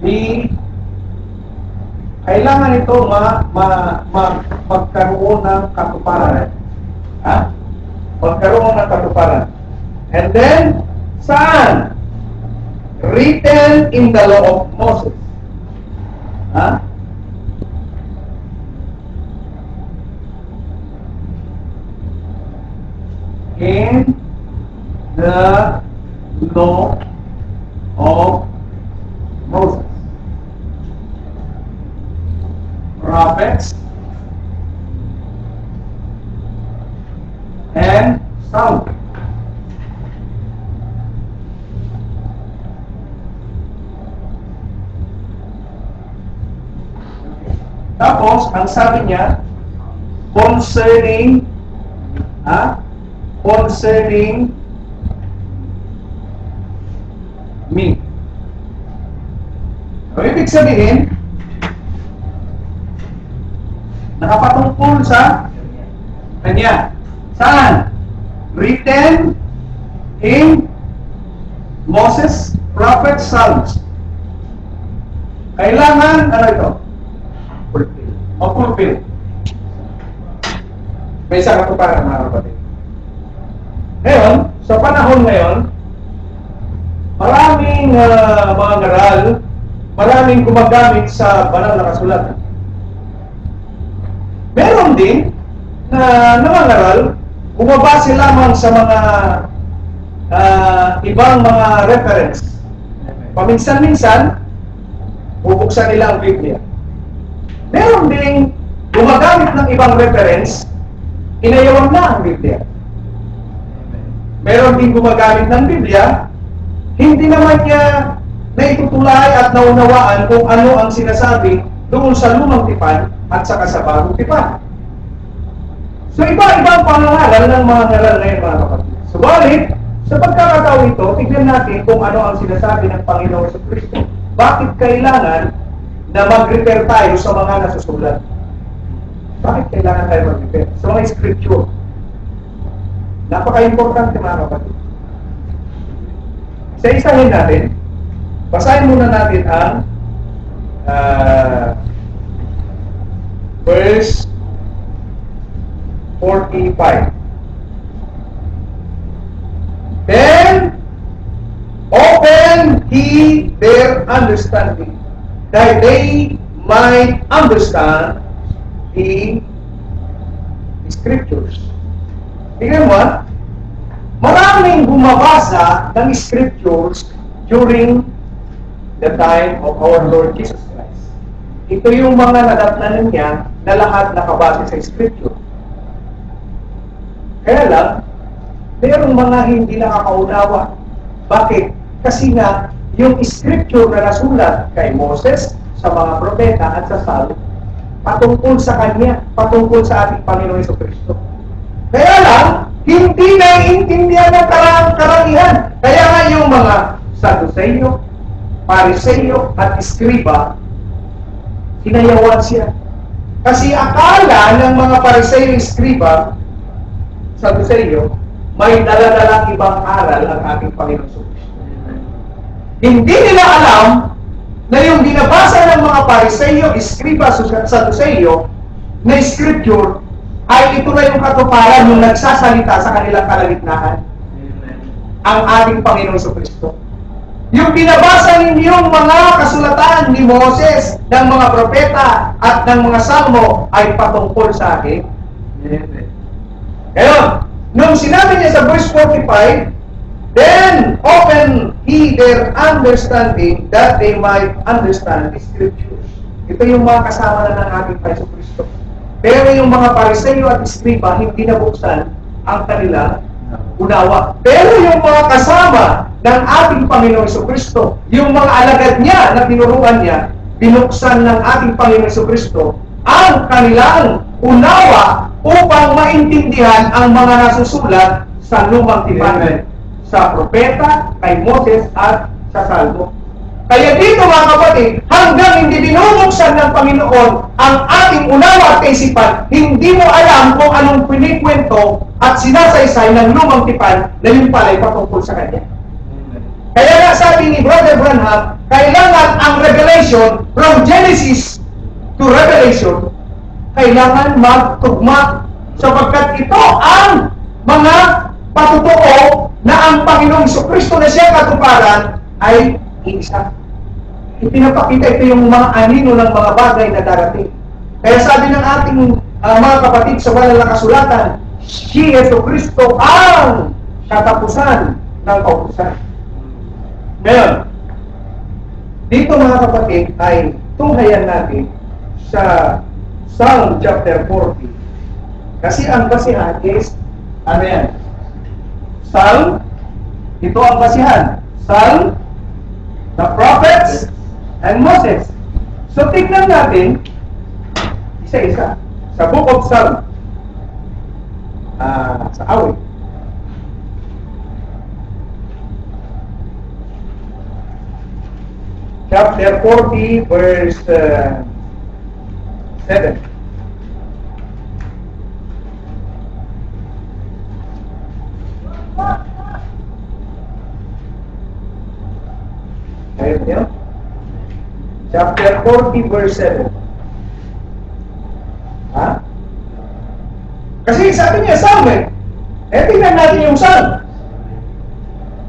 be, kailangan ito magkaroon ng katuparan. Magkaroon ng katuparan. And then, saan? Written in the law of Moses. In the law of Moses. Prophets and Psalm. Tapos, ang sabi niya, concerning me. So, ibig sabihin, nakapatungkol sa kanya. Saan? Written in Moses, Prophet, Psalms. Kailangan, ano ito? Fulfill. May isang katuparan mga kapatid. Ngayon, sa panahon ngayon, maraming mga ngaral, maraming gumagamit sa banal na kasulatan. Meron din na nangangaral, bumabase lamang sa mga ibang mga reference. Paminsan-minsan, bubuksan nila ang Biblia. Meron ding gumagamit ng ibang reference, inayawan na ang Biblia. Meron din gumagamit ng Biblia, hindi naman niya naitutulay at naunawaan kung ano ang sinasabi doon sa lumang tipan at saka sa bagong tipan. So iba-ibang pangangaral ng mga ngaral ngayon, mga kapatid. Subalit, sa pagkakataon ito, tignan natin kung ano ang sinasabi ng Panginoon sa Kristo. Bakit kailangan na mag-refer tayo sa mga nasusulat? Bakit kailangan tayo mag-refer? Sa mga scripture. Napaka-importante, mga kapatid. Isa-isahin natin. Basahin muna natin ang verse 45. Then open he their understanding, that they might understand the scriptures. Tingnan mo, maraming bumabasa ng scriptures during the time of our Lord Jesus Christ. Ito yung mga nadatnanan niya na lahat nakabase sa scripture. Kaya lang, mayroong mga hindi nakakaunawa. Bakit? Kasi nga, yung scripture na nasulat kay Moses, sa mga propeta at sa Salmo, patungkol sa Kanya, patungkol sa ating Panginoon Jesucristo. Kaya lang, hindi naiintindihan ng karamihan. Kaya nga yung mga Saduceo, Pariseo at Eskriba, sinayawan siya. Kasi akala ng mga Pariseo at Eskriba, Saduceo, may dala-dalang ibang aral ang ating Panginoon Jesucristo. Hindi nila alam na yung binabasa ng mga Pariseo, Eskriba, Saduceo na scripture ay ito na yung katuparan ng nagsasalita sa kanilang kalagitnaan. Ang ating Panginoon Jesucristo. Yung binabasa ninyong mga kasulatan ni Moses, ng mga propeta at ng mga salmo ay patungkol sa akin. Ngayon, nung sinabi niya sa verse 45, then open he their understanding that they might understand the scriptures. Ito yung mga kasama na ng ating Panginoon Kristo. Pero yung mga Pariseo at Eskriba, hindi nabuksan ang kanilang unawa. Pero yung mga kasama ng ating Panginoon Jesucristo, yung mga alagad niya na tinuruan niya, binuksan ng ating Panginoon Jesucristo ang kanilang unawa upang maintindihan ang mga nasusulat sa lumang tipan, sa propeta, kay Moses at sa Salmo. Kaya dito, mga kapatid, hanggang hindi binubuksan ng Panginoon ang ating unawa at kaisipan, hindi mo alam kung anong pinikwento at sinasaysay ng lumang tipan na yun pala'y patungkol sa Kanya. Kaya nga sabi ni Brother Branham, kailangan ang revelation from Genesis to Revelation, kailangan magtugma sapagkat ito ang mga patutoo na ang Panginoong Jesucristo na siya katuparan ay isa. Ipinapakita ito yung mga anino ng mga bagay na darating. Kaya sabi ng ating mga kapatid sa banal na kasulatan, si Jesucristo ang katapusan ng kautusan. Ngayon, dito mga kapatid ay tunghayan natin sa Psalm chapter 40. Kasi ang basihan is, ano yan? Psalm, ito ang basihan. Psalm, the prophets, and Moses. So tignan natin, isa-isa, sa Book of Psalm, sa awit. Chapter 40, verse 7. Ayun niyo? Chapter 40, verse 7. Ha? Kasi sabi niya, Psalm eh. Tingnan natin yung Psalm.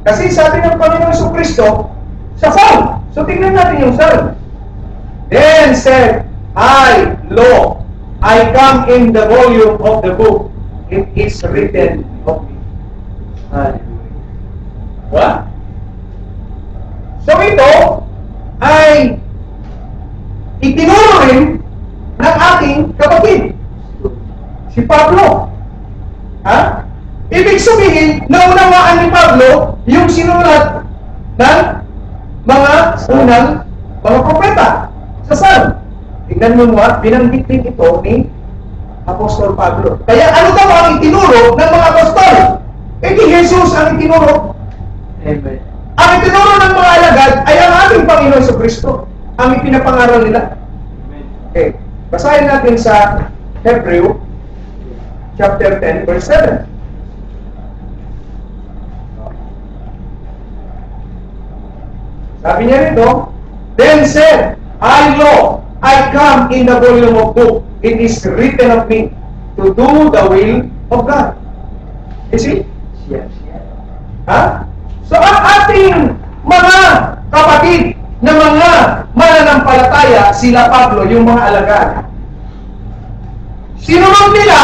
Kasi sabi ng Panginoon Jesucristo, sa Psalm. So tingnan natin yung Psalm. Then said I, Lo, I come in the volume of the book. It is written of me. Hallelujah. Diba? So ito ay itinuro rin ng ating kapatid, si Pablo. Ha? Ibig sabihin, naunawaan ni Pablo yung sinulat ng mga unang mga propeta sa Psalm. Tingnan mo mo, binanggit din ito ni Apostol Pablo. Kaya ano daw ang itinuro ng mga apostol? Eh di Jesus ang itinuro. Amen. Ang itinuro ng mga alagad ay ang ating Panginoon sa Kristo. Ang ipinapangaral nila. Okay. Basahin natin sa Hebrew chapter 10 verse 7. Sabi niya rito, then said, I know, I come in the volume of book. It is written of me to do the will of God. You see? Yes. Ha? So ang ating mga kapatid na mga mananampalataya, sila Pablo, yung mga alagad, sinunod nila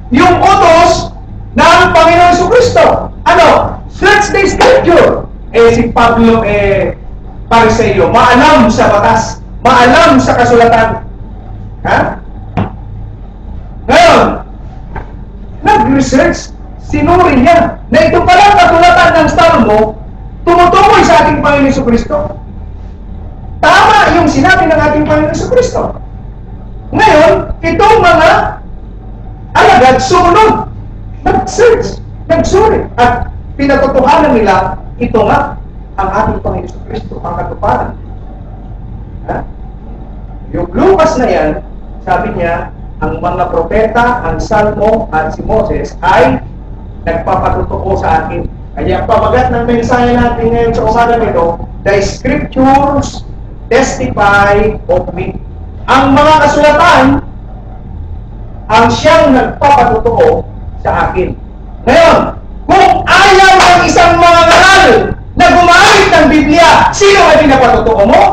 yung utos ng Panginoon Jesucristo. Ano? Search the Scripture. Si Pablo Pariseo, maalam sa batas, maalam sa kasulatan. Ha? Ngayon, nag-research, sinuri niya na ito palang kasulatan ng Salmo tumutukoy sa ating Panginoon Jesucristo. Tama yung sinabi ng ating Panginoon Jesucristo. Ngayon, itong mga alagad sumunod, nag-search, nagsuri, at pinatotohanan nila, ito nga ang ating Panginoon Jesucristo, ang katuparan. Ha? Yung Lucas na yan, sabi niya, ang mga propeta, ang Salmo at si Moses ay nagpapatutuo sa akin. Kaya pamagat ng mensahe natin ngayon sa umaga nito, the Scriptures testify of me. Ang mga kasulatan ang siyang nagpapatutuo sa akin. Ngayon, kung ayaw ng isang mga ngaral na gumamit ng Biblia, sino ang pinapatutuo mo?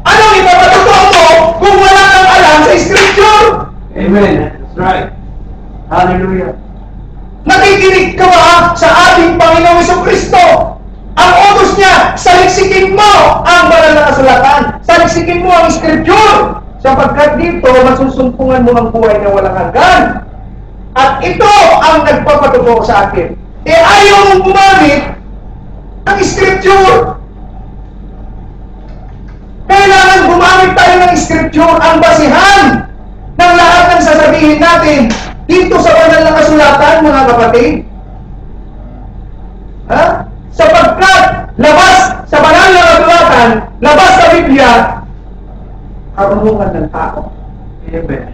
Anong ipapatutuo mo kung wala kang alam sa Scripture? Amen. That's right. Hallelujah. Nakikinig ka ba sa ating Panginoong Jesucristo? Ang utos niya, saliksikin mo ang banal na kasulatan. Saliksikin mo ang Scripture. Sapagkat dito, masusumpungan mo ang buhay na walang hanggan. At ito ang nagpapatutuo sa akin. Ayaw mong gumamit ng Scripture. Kailangan gumamit tayo ng Scripture, ang basihan ng lahat ng sasabihin natin dito sa banal na kasulatan, mga kapatid. Ha? Sapagkat labas sa banal na kasulatan, labas sa Biblia, karunungan ng tao. Amen.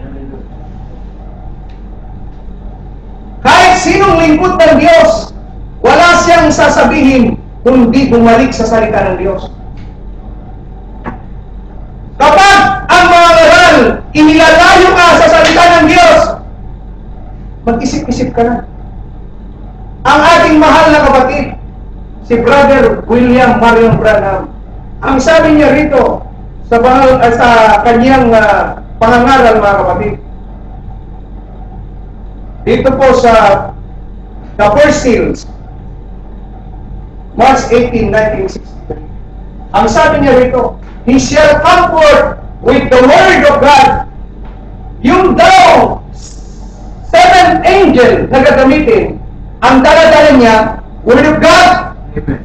Kahit sinong lingkod ng Diyos, wala siyang sasabihin kundi bumalik sa salita ng Diyos. Kapag ang mga ngaral inilalayo ka sa salita ng Diyos, mag-isip-isip ka na. Ang ating mahal na kapatid, si Brother William Marion Branham, ang sabi niya rito sa kanyang pangangaral, mga kapatid, dito po sa The First Seals, March 18, 1963. Ang sabi niya rito, he shall comfort with the word of God. Yung daw, seventh angel na gagamitin, ang dala-dala niya, word of God, Amen.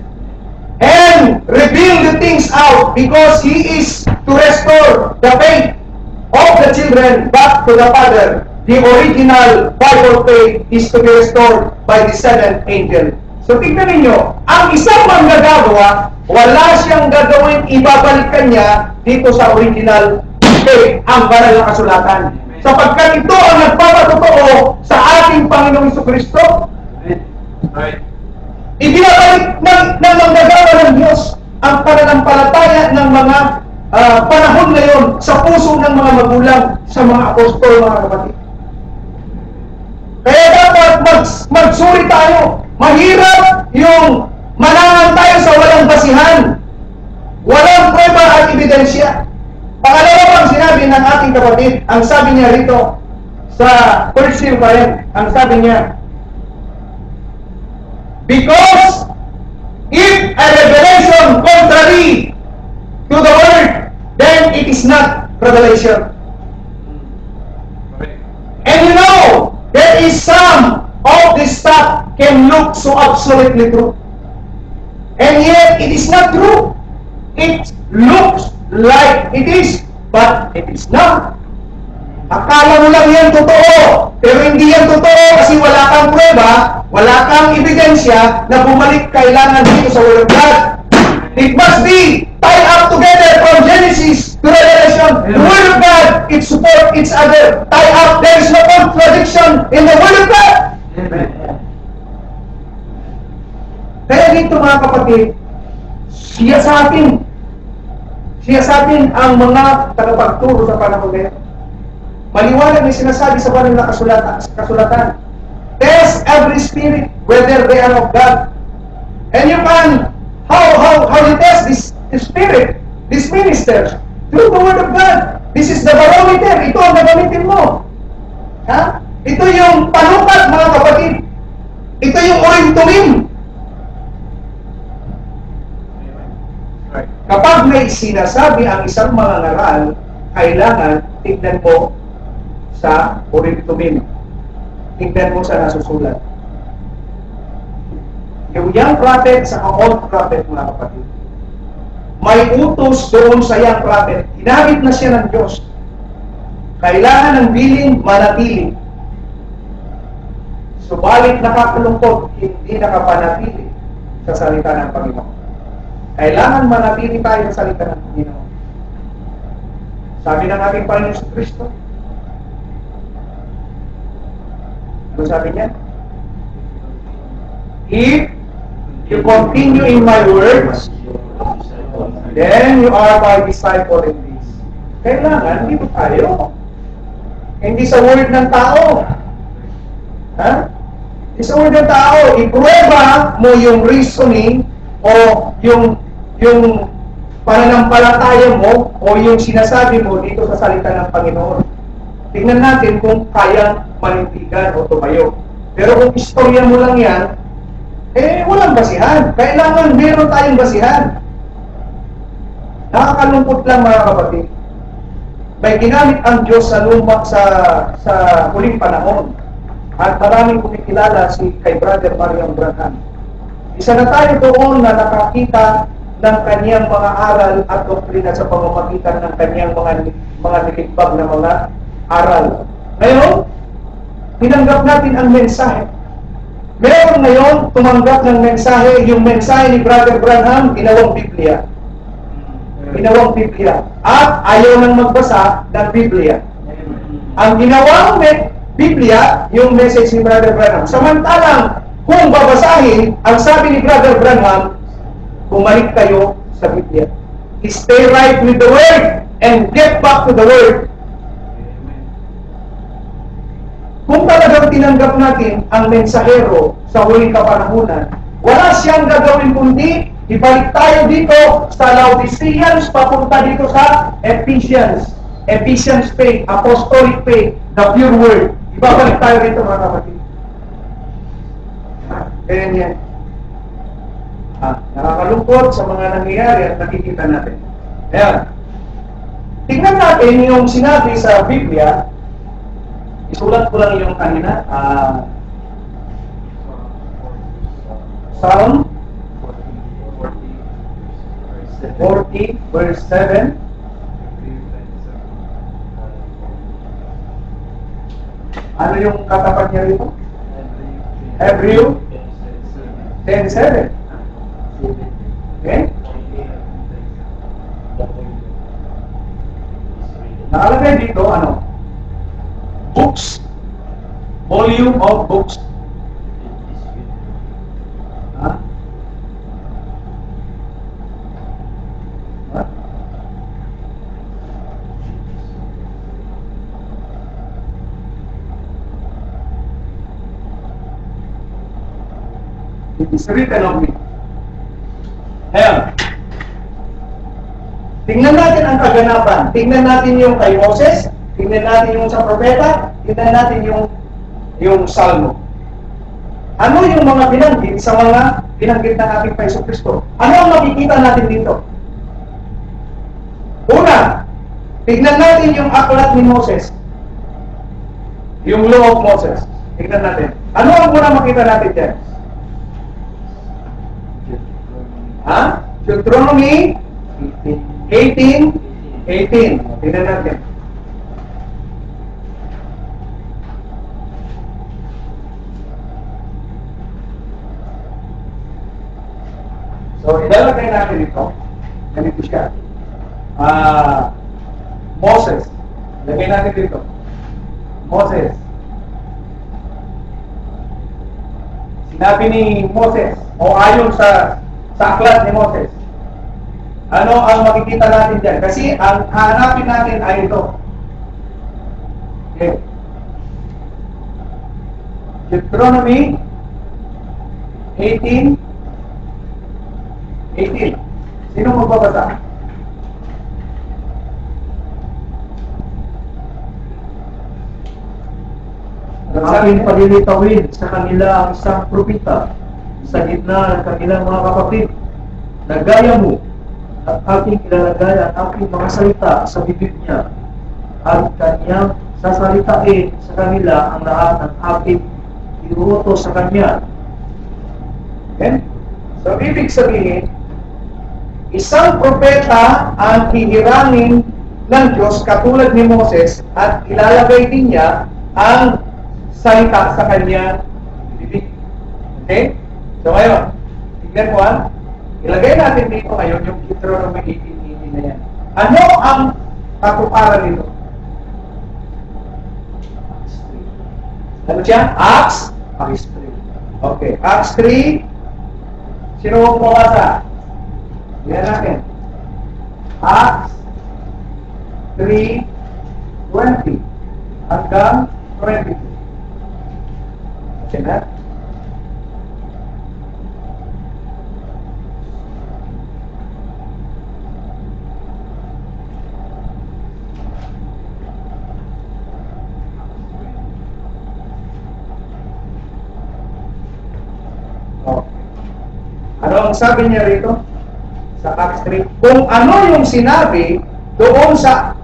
and reveal the things out because he is to restore the faith of the children back to the Father. The original Bible faith is to be restored by the seventh angel. So tignan ninyo, ang isang manggagawa, wala siyang gagawin, ibabalik kanya dito sa original faith, ang banal na kasulatan. Sapagkat ito ang nagpapatutuo sa ating Panginoong Jesucristo. Right. Ibinabalik ng manggagawa ng Diyos ang pananampalataya ng mga panahon ngayon sa puso ng mga magulang, sa mga apostol, mga kapatid. Kaya dapat magsuri tayo. Mahirap yung manangan tayo sa walang basihan, walang prueba at ebidensya. Pangalawa pang sinabi ng ating kapatid, kapatid, ang sabi niya rito, sa first seal pa rin, ang sabi niya, because if a revelation contrary to the word, then it is not revelation. And you know, there is some of this stuff can look so absolutely true. And yet, it is not true. It looks like it is, but it is not. Akala mo lang yan totoo, pero hindi yan totoo kasi wala kang prueba, wala kang ebidensya na bumalik kailangan dito sa Word of God. It must be tied up together from Genesis to Revelation. The Word of God, it supports each other. Tie up, there is no contradiction in the Word of God. Amen. Kaya dito mga kapatid, siya sa atin ang mga tagapagturo sa panahon ngayon. Maliwanag na sinasabi sa banal na kasulatan. Test every spirit whether they are of God. And you can, how you test this spirit, these ministers, through the Word of God. This is the barometer. Ito ang gagamitin mo. Ha? Ito yung panukat, mga kapatid. Ito yung urim-tumim. Kapag may sinasabi ang isang mga ngaral, kailangan tignan mo sa urim-tumim. Tignan mo sa nasusulat. Yung young prophet sa old prophet, mga kapatid, may utos doon sa young prophet. Ginamit na siya ng Diyos. Kailangan ng bilin manatili. Subalit nakakalungkot, hindi nakapanatili sa salita ng Panginoon. Kailangan manatili tayo sa salita ng Panginoon. Sabi ng ating Panginoon sa Kristo, ano sabi niya? If you continue in my words, then you are my disciple in this. Kailangan, dito tayo. Hindi sa word ng tao. Ha? Hindi sa word ng tao. Iprueba mo yung reasoning o yung pananampalataya mo o yung sinasabi mo dito sa salita ng Panginoon. Tingnan natin kung kayang manindigan o tumayo. Pero kung istorya mo lang yan, walang basihan. Kailangan meron tayong basihan. Nakakalungkot lang mga kapatid. May ginamit ang Diyos sa huling panahon. At maraming kumikilala kay Brother Mariam Branham. Isa na tayo doon na nakakita ng kanyang mga aral at doktrina sa pamamagitan ng kanyang mga niligbag na mga aral. Ngayon, tinanggap natin ang mensahe. Meron ngayon tumanggap ng mensahe, yung mensahe ni Brother Branham, ginawang Biblia. Ginawang Biblia. At ayaw nang magbasa ng Biblia. Ang ginawang Biblia, yung message ni Brother Branham. Samantalang, kung babasahin, ang sabi ni Brother Branham, bumalik kayo sa Biblia. Stay right with the Word and get back to the Word. Kung talagang tinanggap natin ang mensahero sa huling kapanahunan, wala siyang gagawin kundi ibalik tayo dito sa Laodiceans papunta dito sa Ephesians. Ephesians faith, apostolic faith, the pure word. Ibabalik tayo dito mga kapatid. Ganyan yan. Nakakalungkot sa mga nangyayari at nakikita natin. Ayan. Tingnan natin yung sinabi sa Biblia. Isulat ko lang yung kanina. Psalm 40 verse 7. Ano yung katapat niya rito? Hebrew 10:7. Okay? Nakalagay dito, ano? Books. Volume of books. Ha? Ha? It is written of me. Ayan. Tingnan natin ang kaganapan. Tingnan natin yung kay Moses. Tingnan tingnan natin yung sa propeta, tingnan natin yung salmo. Ano yung mga binanggit sa mga binanggit ng ating Paiso Kristo? Ano ang makikita natin dito? Una, tignan natin yung aklat ni Moses. Yung Law of Moses. Tignan natin. Ano ang muna makita natin dyan? Ha? Deuteronomy 18. Tignan natin. So, ilalagay natin ito. Ganito siya. Moses. Lagay natin dito. Moses. Sinabi ni Moses, o ayon sa aklat ni Moses, ano ang makikita natin dyan? Kasi ang hanapin natin ay ito. Okay. Deuteronomy 18. Sino magbabasa? Ang aking palilitawin sa kanila ang isang propeta sa gitna ng kanilang mga kapatid. Nagaya mo at aking ilalagay ang aking mga salita sa bibig niya at kanyang sasalitain sa kanila ang lahat ng aking inuutos sa kanya. Okay? So, ibig sabihin, isang propeta ang hihirangin ng Diyos katulad ni Moses at ilalagay din niya ang salita sa kanya bibig. Okay? So ngayon, tignan mo ilagay natin dito ngayon yung Deuteronomy 18 na yan. Ano ang katuparan nito? Ano siya? Acts 3. Okay, Acts 3. Sino ang pumasa? Yan natin. Acts 3:20 hanggang 22. Okay na? Okay. Ano ang sabi niya rito? Sa Acts 3. Kung ano yung sinabi doon sa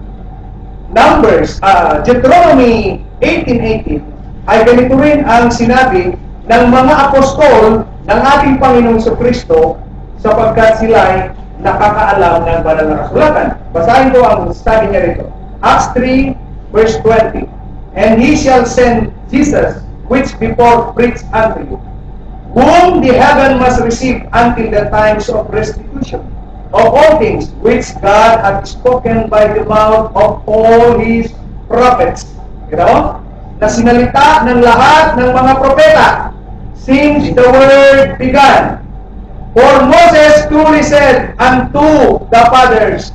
Numbers, Deuteronomy 18:18, ay ganito rin ang sinabi ng mga apostol ng ating Panginoong Jesucristo sapagkat sila'y nakakaalam ng banal na kasulatan. Basahin ko ang sabi niya rito. Acts 3:20. And he shall send Jesus, which before preached unto you, whom the heaven must receive until the times of restitution of all things which God hath spoken by the mouth of all His prophets. You know? Na sinalita ng lahat ng mga propeta since the word began. For Moses truly said unto the fathers,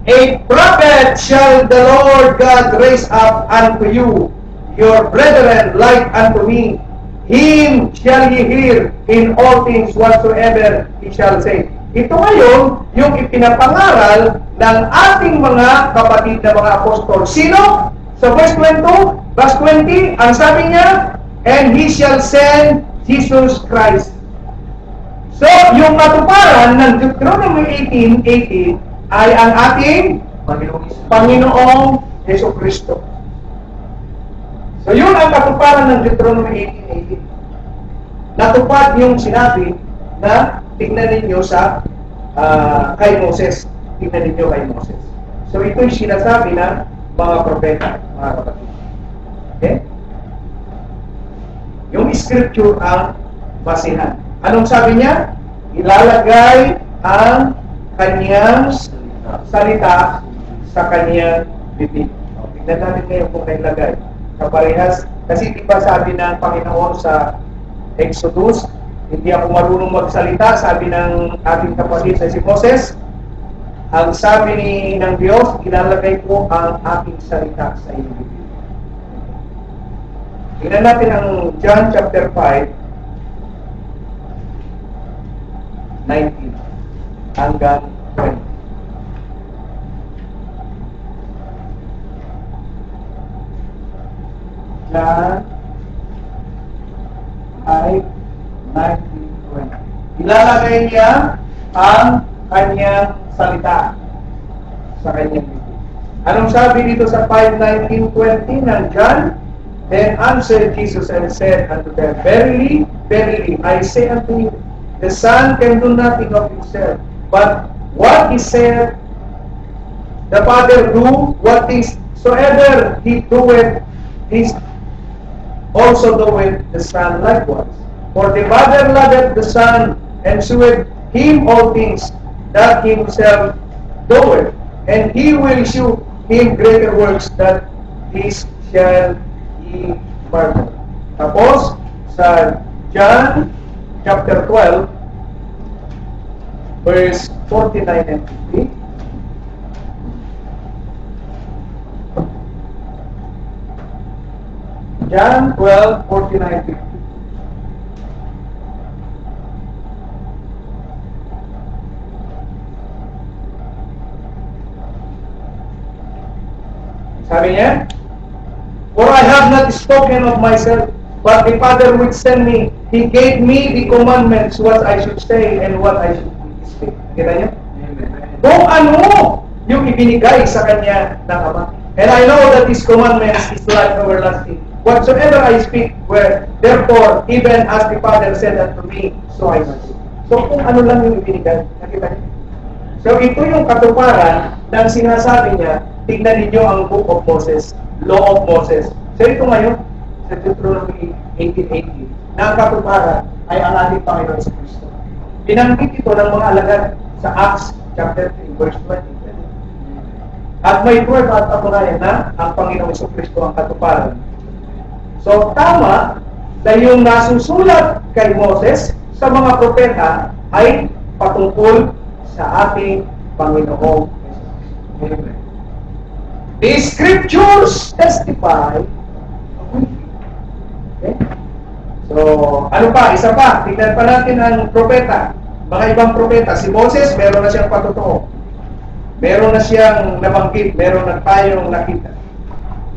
a prophet shall the Lord God raise up unto you, your brethren like unto me. Him shall ye hear in all things whatsoever he shall say. Ito ngayon, yung ipinapangaral ng ating mga kapatid na mga apostol. Sino? Sa verse 20, ang sabi niya, and he shall send Jesus Christ. So, yung matuparan ng Deuteronomy 18:18 ay ang ating Panginoong Jesucristo. So, yun ang katuparan ng Deuteronomy 18:18. Natupad yung sinabi na tignan ninyo sa kay Moses. Tignan ninyo kay Moses. So, ito'y sinasabi ng mga propeta, mga kapatid. Okay? Yung scripture ang basihan. Anong sabi niya? Ilalagay ang kanyang salita sa kanyang bibig. Tignan natin ngayon kung nailagay. Kaparehas, kasi diba sabi ng Panginoon sa Exodus, hindi ako marunong magsalita, sabi ng ating kapatid na si Moses, ang sabi ng Diyos, ilalagay ko ang aking salita sa iyong bibig. Tingnan natin ang John chapter 5, 19 hanggang 20. John 5:19-20. Ilalagay niya ang kanyang salita sa kanyang bibig. Anong sabi dito sa 5:19-20 ng John? Then answered Jesus and said unto them, Verily, verily, I say unto you, the Son can do nothing of himself, but what he said, the Father do, what things soever he doeth, this also doeth the Son likewise. For the Father loveth the Son, and sheweth him all things that himself doeth, and he will shew him greater works that these shall ye marvel. Tapos, sa John chapter 12, verse 49 and 50, John 12, 49, 50. Sabi niya, For I have not spoken of myself, but the Father which sent me, He gave me the commandments what I should say and what I should speak. Kita niyo? Kung ano yung ibinigay sa kanya ng Ama. And I know that His commandments is life everlasting. Whatsoever I speak, where therefore, even as the Father said unto me, so I must do. So kung ano lang yung ibinigay, nakita niyo? So ito yung katuparan ng sinasabi niya, tignan ninyo ang Book of Moses, Law of Moses. So ito ngayon, sa Deuteronomy 18:18, na ang katuparan ay ang ating Panginoon sa Kristo. Binanggit ito ng mga alagad sa Acts chapter 3, verse 20. At may word at patunayan na ang Panginoon sa Kristo ang katuparan. So tama na yung nasusulat kay Moses sa mga propeta ay patungkol sa ating Panginoong Jesus. The scriptures testify. Okay? So, ano pa? Isa pa. Tignan pa natin ang propeta. Mga ibang propeta. Si Moses, meron na siyang patotoo. Meron na siyang nabanggit. Meron na tayong nakita.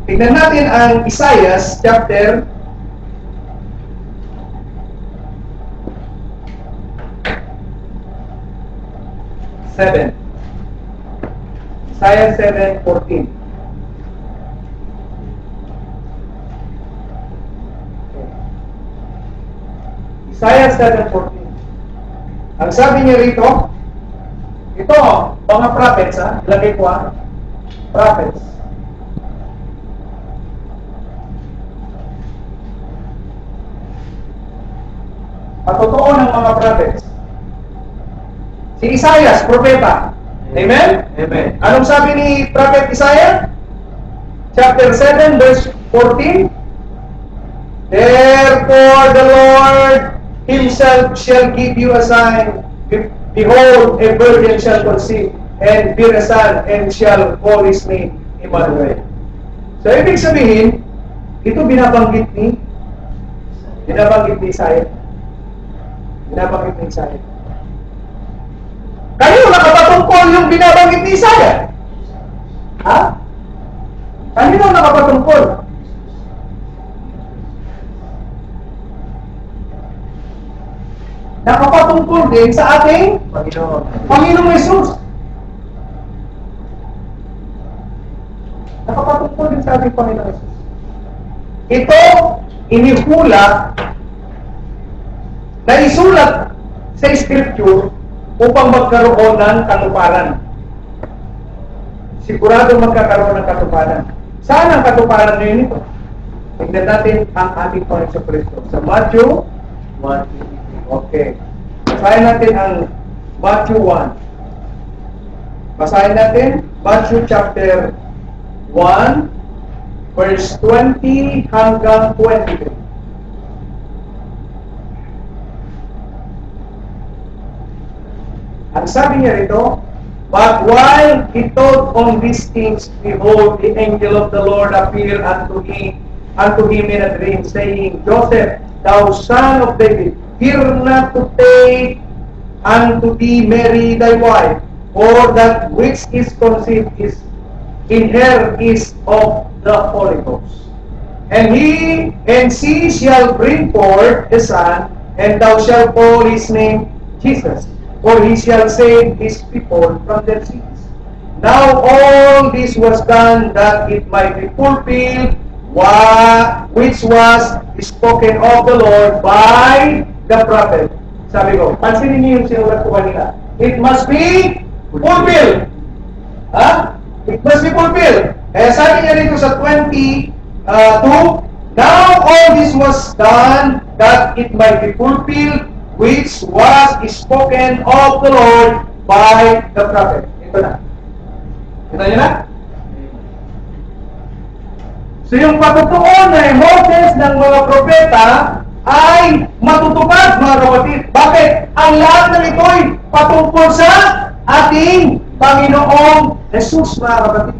Tignan natin ang Isaiah chapter 7. Isaiah 7:14. Isaiah 7:14. Ang sabi niya rito, ito, mga prophets, ilagay ko prophets. Patotoo ng mga prophets. Si Isaiah, propeta. Amen? Amen. Anong sabi ni Prophet Isaiah? Chapter 7, verse 14. Therefore the Lord Himself shall give you a sign. Behold, a virgin shall conceive, and bear a son, and shall call his name Emmanuel. So, ibig sabihin, ito binabanggit ni Isaiah. Binabanggit ni Isaiah. Kayo, nakapatungkol yung binabanggit ni Isaiah. Ha? Kanino nakapatungkol? Nakapatungkol din sa ating Panginoong Jesus. Nakapatungkol din sa ating Panginoong Jesus. Ito, inihula na isulat sa Scripture upang magkaroon ng katuparan. Sigurado magkakaroon ng katuparan. Saan ang katuparan ngayon ito? Tignan natin ang ating Panginoon sa Kristo. Sa Matthew 1. Okay. Basahin natin ang Matthew 1. Basahin natin Matthew chapter 1, verse 20 hanggang 23. Ang sabi niya rito, But while he thought on these things, behold, the angel of the Lord appeared unto him in a dream, saying, Joseph, thou son of David, fear not to take unto thee Mary thy wife, for that which is conceived is in her is of the Holy Ghost. And she shall bring forth a son, and thou shalt call his name Jesus, for he shall save his people from their sins. Now all this was done that it might be fulfilled which was spoken of the Lord by the prophet. Sabi ko, pansinin niyo yung sinulat ko kanina. It must be fulfilled. Ha? It must be fulfilled. Kaya sabi niya dito sa 22, now all this was done that it might be fulfilled which was spoken of the Lord by the prophet. Ito na. Kita niyo na? So yung patutuon na Moses ng mga propeta ay matutupad, mga kapatid. Bakit? Ang lahat ng ito'y patungkol sa ating Panginoong Jesus, mga kapatid.